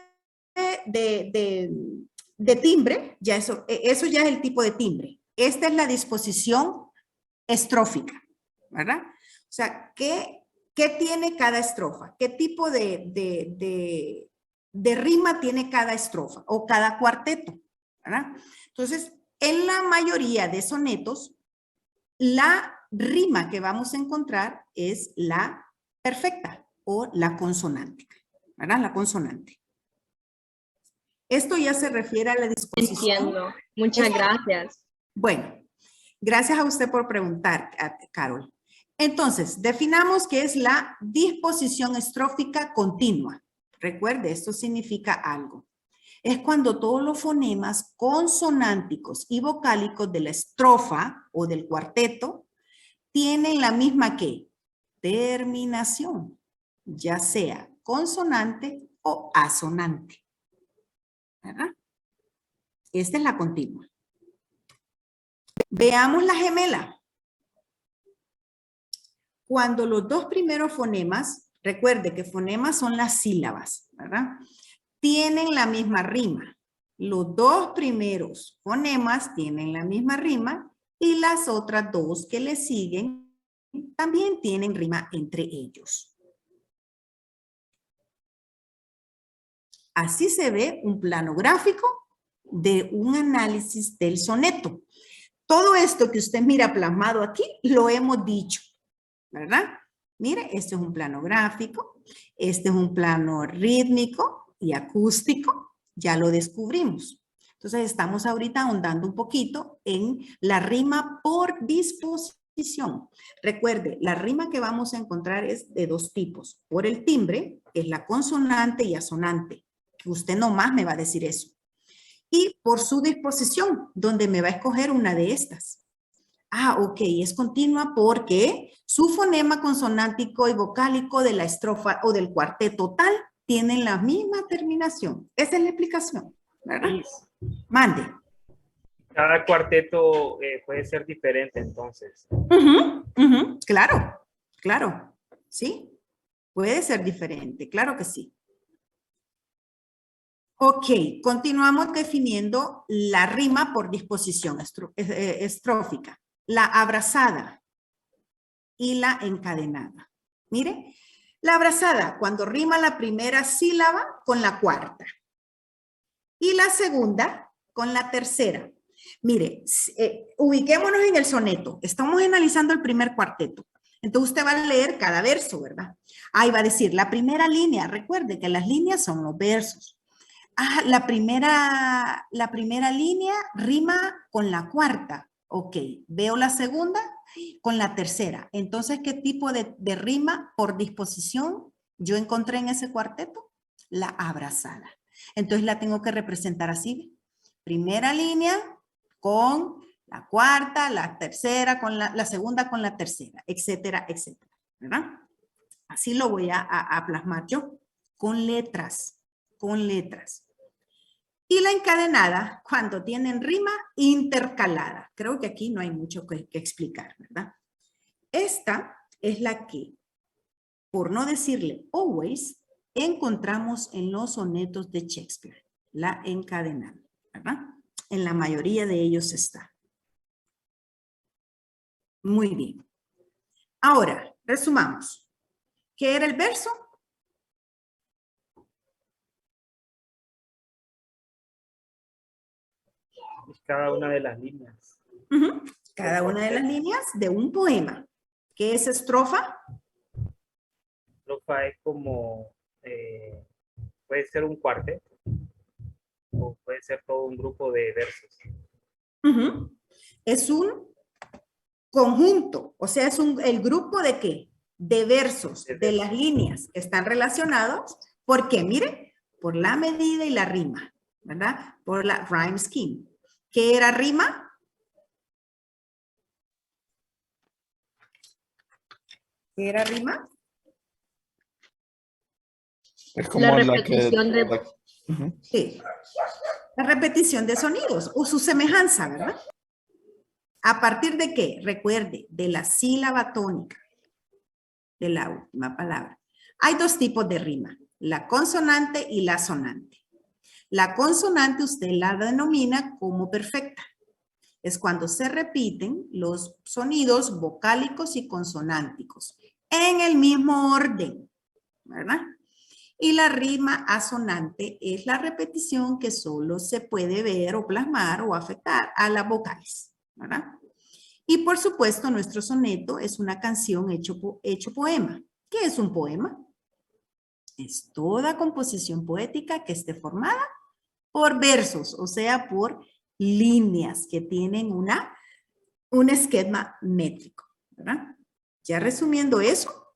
timbre, ya eso ya es el tipo de timbre. Esta es la disposición estrófica, ¿verdad? O sea, ¿qué tiene cada estrofa? ¿Qué tipo de rima tiene cada estrofa o cada cuarteto? ¿Verdad? Entonces, en la mayoría de sonetos, la rima que vamos a encontrar es la perfecta o la consonántica, ¿verdad? La consonante. Esto ya se refiere a la disposición. Entiendo. Muchas gracias. Bueno, gracias a usted por preguntar, Carol. Entonces, definamos qué es la disposición estrófica continua. Recuerde, esto significa algo. Es cuando todos los fonemas consonánticos y vocálicos de la estrofa o del cuarteto tienen la misma ¿qué? Terminación, ya sea consonante o asonante. ¿Verdad? Esta es la continua. Veamos la gemela. Cuando los dos primeros fonemas, recuerde que fonemas son las sílabas, ¿verdad? Tienen la misma rima. Los dos primeros fonemas tienen la misma rima y las otras dos que le siguen también tienen rima entre ellos. Así se ve un plano gráfico de un análisis del soneto. Todo esto que usted mira plasmado aquí, lo hemos dicho, ¿verdad? Mire, este es un plano gráfico, este es un plano rítmico y acústico, ya lo descubrimos. Entonces estamos ahorita ahondando un poquito en la rima por disposición. Recuerde, la rima que vamos a encontrar es de dos tipos. Por el timbre, que es la consonante y asonante, que usted nomás me va a decir eso. Y por su disposición, donde me va a escoger una de estas. Ah, ok, es continua porque su fonema consonántico y vocálico de la estrofa o del cuarteto tal tienen la misma terminación. Esa es la explicación, ¿verdad? Mande. Cada cuarteto puede ser diferente entonces. Claro, claro, ¿sí? Puede ser diferente, claro que sí. Ok, continuamos definiendo la rima por disposición estrófica. La abrazada y la encadenada. Mire, la abrazada cuando rima la primera sílaba con la cuarta y la segunda con la tercera. Mire, ubiquémonos en el soneto. Estamos analizando el primer cuarteto. Entonces usted va a leer cada verso, ¿verdad? Ahí va a decir la primera línea. Recuerde que las líneas son los versos. Ah, la primera línea rima con la cuarta. Ok, veo la segunda con la tercera. Entonces, ¿qué tipo de rima por disposición yo encontré en ese cuarteto? La abrazada. Entonces la tengo que representar así. Primera línea con la cuarta, la tercera, con la segunda con la tercera, etcétera, etcétera. ¿Verdad? Así lo voy a plasmar yo, con letras, con letras. Y la encadenada, cuando tienen rima intercalada. Creo que aquí no hay mucho que explicar, ¿verdad? Esta es la que, por no decirle always, encontramos en los sonetos de Shakespeare. La encadenada, ¿verdad? En la mayoría de ellos está. Muy bien. Ahora, resumamos. ¿Qué era el verso? Cada una de las líneas. Cada una de las líneas de un poema. ¿Qué es estrofa? Estrofa es como, puede ser un cuarteto o puede ser todo un grupo de versos. Es un conjunto, o sea, es el grupo de ¿qué? De versos, de las líneas que están relacionados. ¿Por qué? Mire, por la medida y la rima, ¿verdad? Por la rhyme scheme. ¿Qué era rima? ¿Qué era rima? Es como la repetición Sí. La repetición de sonidos o su semejanza, ¿verdad? ¿A partir de qué? Recuerde, de la sílaba tónica, de la última palabra. Hay dos tipos de rima, la consonante y la sonante. La consonante usted la denomina como perfecta. Es cuando se repiten los sonidos vocálicos y consonánticos en el mismo orden, ¿verdad? Y la rima asonante es la repetición que solo se puede ver o plasmar o afectar a las vocales, ¿verdad? Y por supuesto, nuestro soneto es una canción hecho poema. ¿Qué es un poema? Es toda composición poética que esté formada por versos, o sea, por líneas que tienen un esquema métrico, ¿verdad? Ya resumiendo eso,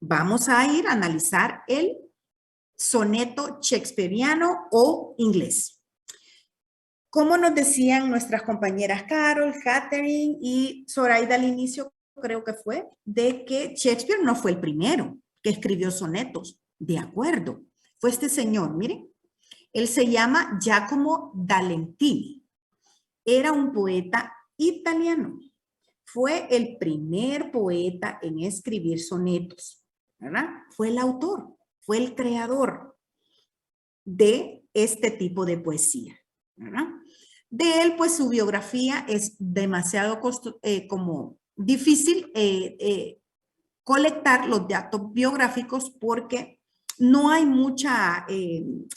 vamos a ir a analizar el soneto shakespeariano o inglés. Como nos decían nuestras compañeras Carol, Catherine y Zoraida al inicio, creo que fue, de que Shakespeare no fue el primero que escribió sonetos. De acuerdo, fue este señor, miren. Él se llama Giacomo da Lentini. Era un poeta italiano. Fue el primer poeta en escribir sonetos, ¿verdad? Fue el autor, fue el creador de este tipo de poesía, ¿verdad? De él, pues su biografía es demasiado como difícil colectar los datos biográficos porque no hay mucha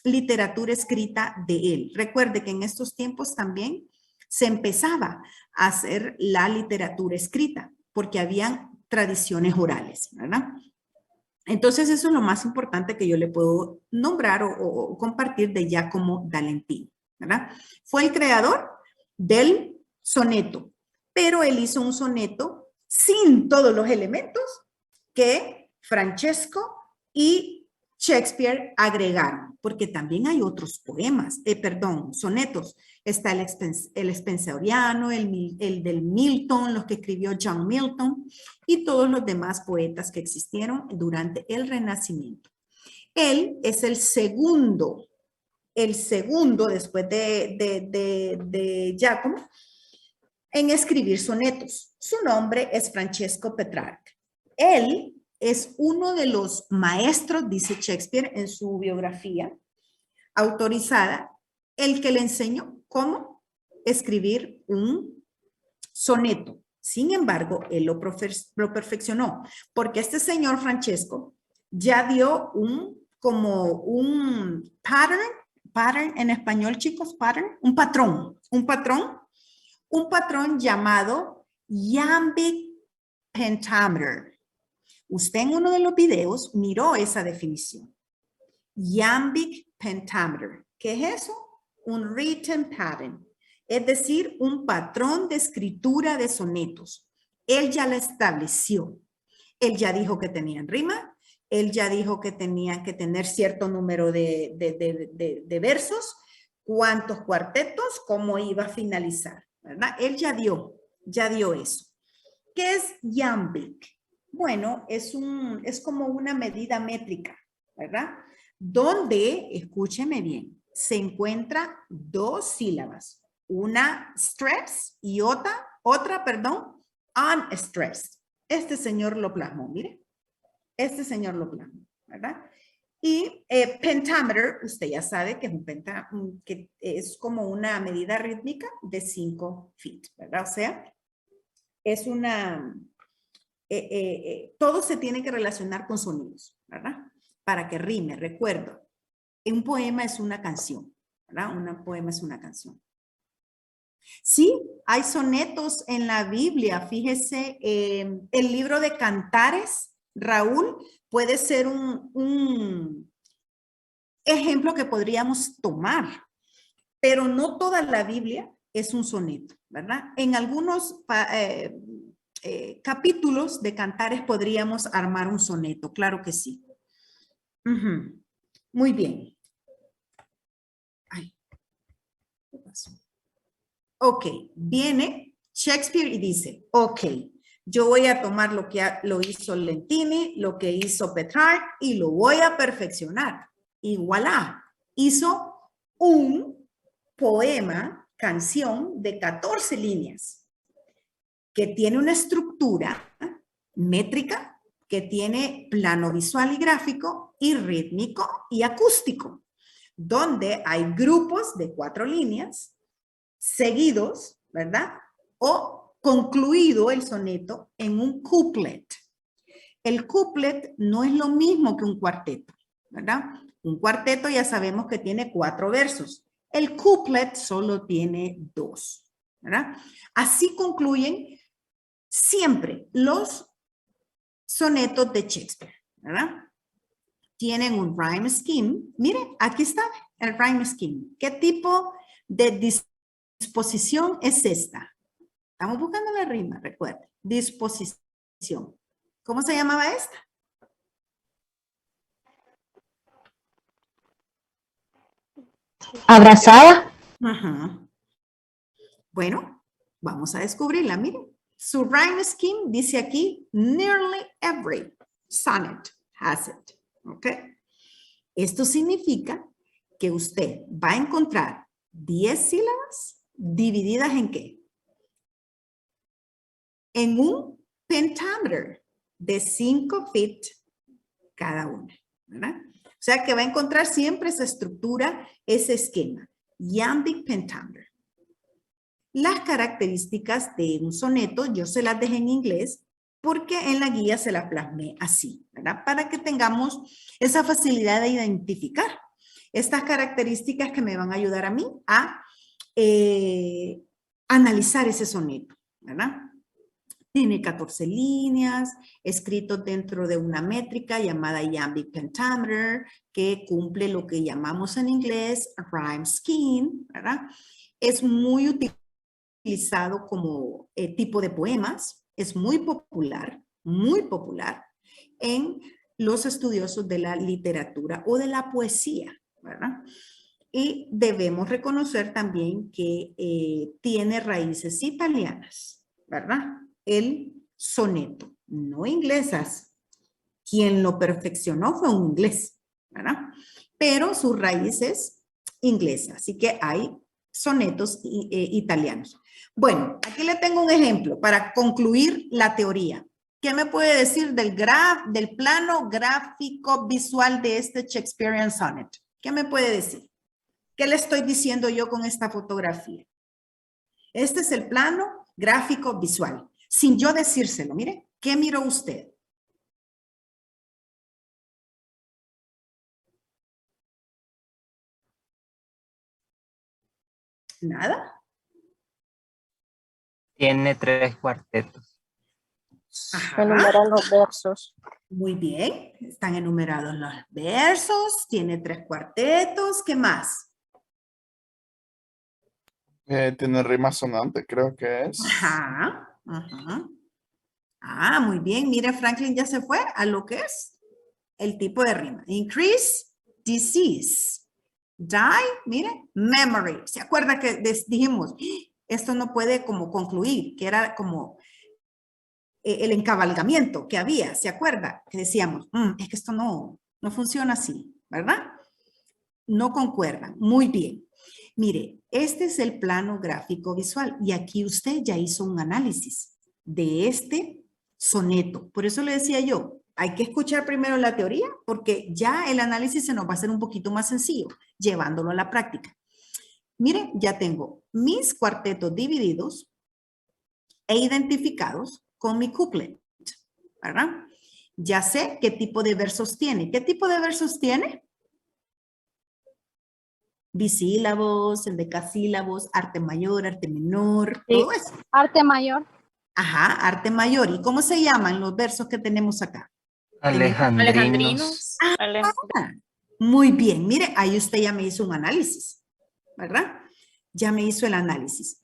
literatura escrita de él. Recuerde que en estos tiempos también se empezaba a hacer la literatura escrita porque habían tradiciones orales, ¿verdad? Entonces eso es lo más importante que yo le puedo nombrar o compartir de Giacomo da Lentini, ¿verdad? Fue el creador del soneto, pero él hizo un soneto sin todos los elementos que Francesco y Shakespeare agregaron, porque también hay otros poemas, sonetos. Está el Spenseriano, el del Milton, los que escribió John Milton y todos los demás poetas que existieron durante el Renacimiento. Él es el segundo después de Giacomo en escribir sonetos. Su nombre es Francesco Petrarch. Él es uno de los maestros, dice Shakespeare en su biografía autorizada, el que le enseñó cómo escribir un soneto. Sin embargo, él lo perfeccionó, porque este señor Francesco ya dio como un pattern en español, chicos, un patrón llamado iambic pentameter. Usted en uno de los videos miró esa definición. Iambic pentameter. ¿Qué es eso? Un written pattern. Es decir, un patrón de escritura de sonetos. Él ya la estableció. Él ya dijo que tenían rima. Él ya dijo que tenían que tener cierto número de versos, cuántos cuartetos, cómo iba a finalizar, ¿verdad? Él ya dio eso. ¿Qué es iambic? Bueno, es como una medida métrica, ¿verdad? Donde, escúcheme bien, se encuentra dos sílabas. Una stress y otra, unstressed. Este señor lo plasmó, mire. Este señor lo plasmó, ¿verdad? Y pentameter, usted ya sabe que que es como una medida rítmica de 5 feet, ¿verdad? O sea, es una... todo se tiene que relacionar con sonidos, ¿verdad? Para que rime, recuerdo. Un poema es una canción, ¿verdad? Un poema es una canción. Sí, hay sonetos en la Biblia. Fíjese, el libro de Cantares, Raúl, puede ser un ejemplo que podríamos tomar, pero no toda la Biblia es un soneto, ¿verdad? En algunos capítulos de Cantares podríamos armar un soneto, claro que sí. Muy bien. Ay, ¿qué pasó? Ok, viene Shakespeare y dice, ok, yo voy a tomar lo que lo hizo Lentini, lo que hizo Petrarch y lo voy a perfeccionar. Y voilà, hizo un poema, canción de 14 líneas que tiene una estructura métrica, que tiene plano visual y gráfico y rítmico y acústico, donde hay grupos de 4 líneas seguidos, ¿verdad? O concluido el soneto en un couplet. El couplet no es lo mismo que un cuarteto, ¿verdad? Un cuarteto ya sabemos que tiene 4 versos. El couplet solo tiene 2, ¿verdad? Así concluyen siempre los sonetos de Shakespeare, ¿verdad? Tienen un rhyme scheme. Miren, aquí está el rhyme scheme. ¿Qué tipo de disposición es esta? Estamos buscando la rima, recuerden. Disposición. ¿Cómo se llamaba esta? Abrazada. Ajá. Bueno, vamos a descubrirla. Miren, su rhyme scheme dice aquí, nearly every sonnet has it. ¿Ok? Esto significa que usted va a encontrar 10 sílabas divididas ¿en qué? En un pentameter de 5 feet cada una, ¿verdad? O sea que va a encontrar siempre esa estructura, ese esquema. Iambic pentameter. Las características de un soneto yo se las dejé en inglés porque en la guía se las plasmé así, ¿verdad? Para que tengamos esa facilidad de identificar estas características que me van a ayudar a mí a analizar ese soneto, ¿verdad? Tiene 14 líneas, escrito dentro de una métrica llamada iambic pentameter, que cumple lo que llamamos en inglés rhyme scheme, ¿verdad? Es muy utilizado como tipo de poemas, es muy popular en los estudiosos de la literatura o de la poesía, ¿verdad? Y debemos reconocer también que tiene raíces italianas, ¿verdad? El soneto, no inglesas. Quien lo perfeccionó fue un inglés, ¿verdad? Pero su raíz es inglesa, así que hay sonetos italianos. Bueno, aquí le tengo un ejemplo para concluir la teoría. ¿Qué me puede decir del plano gráfico visual de este Shakespearean sonnet? ¿Qué me puede decir? ¿Qué le estoy diciendo yo con esta fotografía? Este es el plano gráfico visual. Sin yo decírselo, mire, ¿qué miró usted? ¿Nada? Tiene 3 cuartetos. Ajá. Enumeran los versos. Muy bien, están enumerados los versos, tiene 3 cuartetos, ¿qué más? Tiene rima sonante, creo que es. Ajá, ajá. Ah, muy bien, mire, Franklin ya se fue a lo que es el tipo de rima. Increase, disease. Die, mire, memory. ¿Se acuerda que dijimos, esto no puede como concluir, que era como el encabalgamiento que había, ¿se acuerda? Que decíamos, es que esto no funciona así, ¿verdad? No concuerdan. Muy bien. Mire, este es el plano gráfico visual y aquí usted ya hizo un análisis de este soneto. Por eso le decía yo, hay que escuchar primero la teoría porque ya el análisis se nos va a hacer un poquito más sencillo, llevándolo a la práctica. Mire, ya tengo mis cuartetos divididos e identificados con mi couplet, ¿verdad? Ya sé qué tipo de versos tiene. ¿Qué tipo de versos tiene? Bisílabos, endecasílabos, arte mayor, arte menor, Sí. todo eso. Arte mayor. Ajá, arte mayor. ¿Y cómo se llaman los versos que tenemos acá? Alejandrinos. Muy bien, mire, ahí usted ya me hizo un análisis, ¿verdad? Ya me hizo el análisis.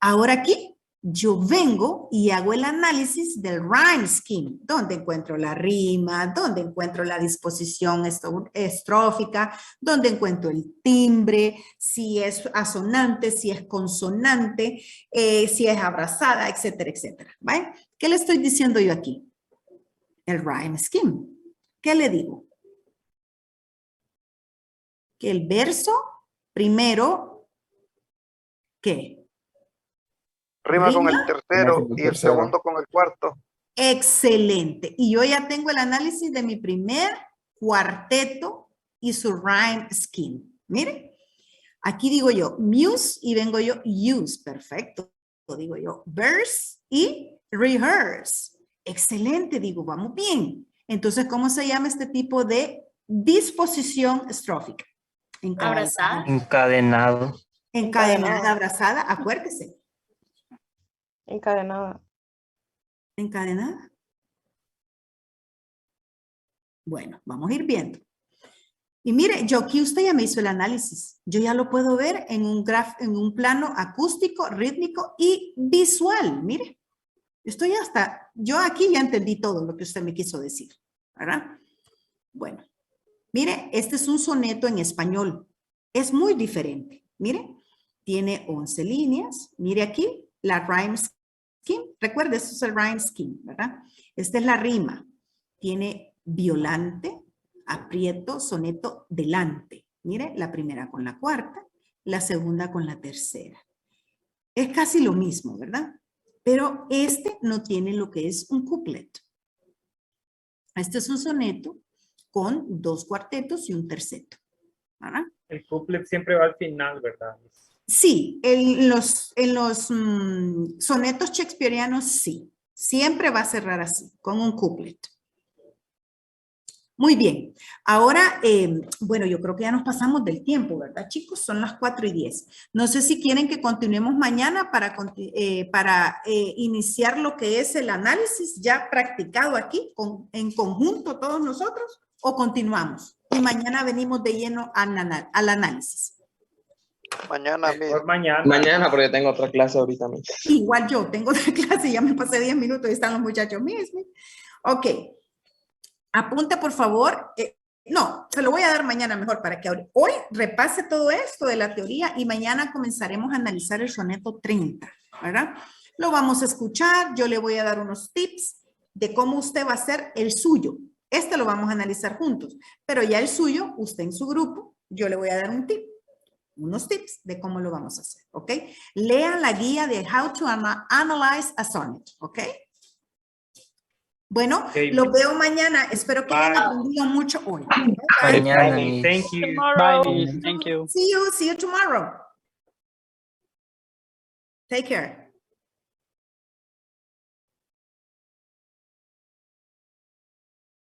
Ahora aquí yo vengo y hago el análisis del rhyme scheme, donde encuentro la rima, donde encuentro la disposición estrófica, donde encuentro el timbre, si es asonante, si es consonante, si es abrazada, etcétera, etcétera. ¿Vale? ¿Qué le estoy diciendo yo aquí? El rhyme scheme. ¿Qué le digo? Que el verso primero, ¿qué? Rima con el tercero y el segundo con el cuarto. Excelente. Y yo ya tengo el análisis de mi primer cuarteto y su rhyme scheme. Mire, aquí digo yo muse y vengo yo use. Perfecto. Digo yo verse y rehearse. Excelente, digo, vamos bien. Entonces, ¿cómo se llama este tipo de disposición estrófica? Abrazada. Encadenado. Encadenada, abrazada, acuérdese. Encadenada. Encadenada. Bueno, vamos a ir viendo. Y mire, yo aquí usted ya me hizo el análisis. Yo ya lo puedo ver en un plano acústico, rítmico y visual. Mire, Yo aquí ya entendí todo lo que usted me quiso decir, ¿verdad? Bueno, mire, este es un soneto en español. Es muy diferente. Mire, tiene 11 líneas. Mire aquí, la rhyme scheme. Recuerde, esto es el rhyme scheme, ¿verdad? Esta es la rima. Tiene violante, aprieto, soneto, delante. Mire, la primera con la cuarta, la segunda con la tercera. Es casi lo mismo, ¿verdad? Pero este no tiene lo que es un couplet. Este es un soneto con 2 cuartetos y un terceto, ¿verdad? El couplet siempre va al final, ¿verdad? Sí, en los sonetos shakespearianos sí. Siempre va a cerrar así, con un couplet. Muy bien. Ahora, bueno, yo creo que ya nos pasamos del tiempo, ¿verdad, chicos? Son las 4:10. No sé si quieren que continuemos mañana para iniciar lo que es el análisis ya practicado aquí, en conjunto todos nosotros, o continuamos. Y mañana venimos de lleno al análisis. Mañana mismo. Mañana, porque tengo otra clase ahorita mismo. Igual yo tengo otra clase, ya me pasé 10 minutos y están los muchachos mismos. Ok. Apunte, por favor. No, se lo voy a dar mañana mejor para que hoy repase todo esto de la teoría y mañana comenzaremos a analizar el soneto 30, ¿verdad? Lo vamos a escuchar, yo le voy a dar unos tips de cómo usted va a hacer el suyo. Este lo vamos a analizar juntos, pero ya el suyo, usted en su grupo, yo le voy a dar un tip, unos tips de cómo lo vamos a hacer, ¿ok? Lea la guía de How to Analyze a Sonnet, ¿ok? Bueno, lo veo mañana. Espero que hayan aprendido mucho hoy. Mañana. Thank you. Bye. Thank you. See you tomorrow. Take care.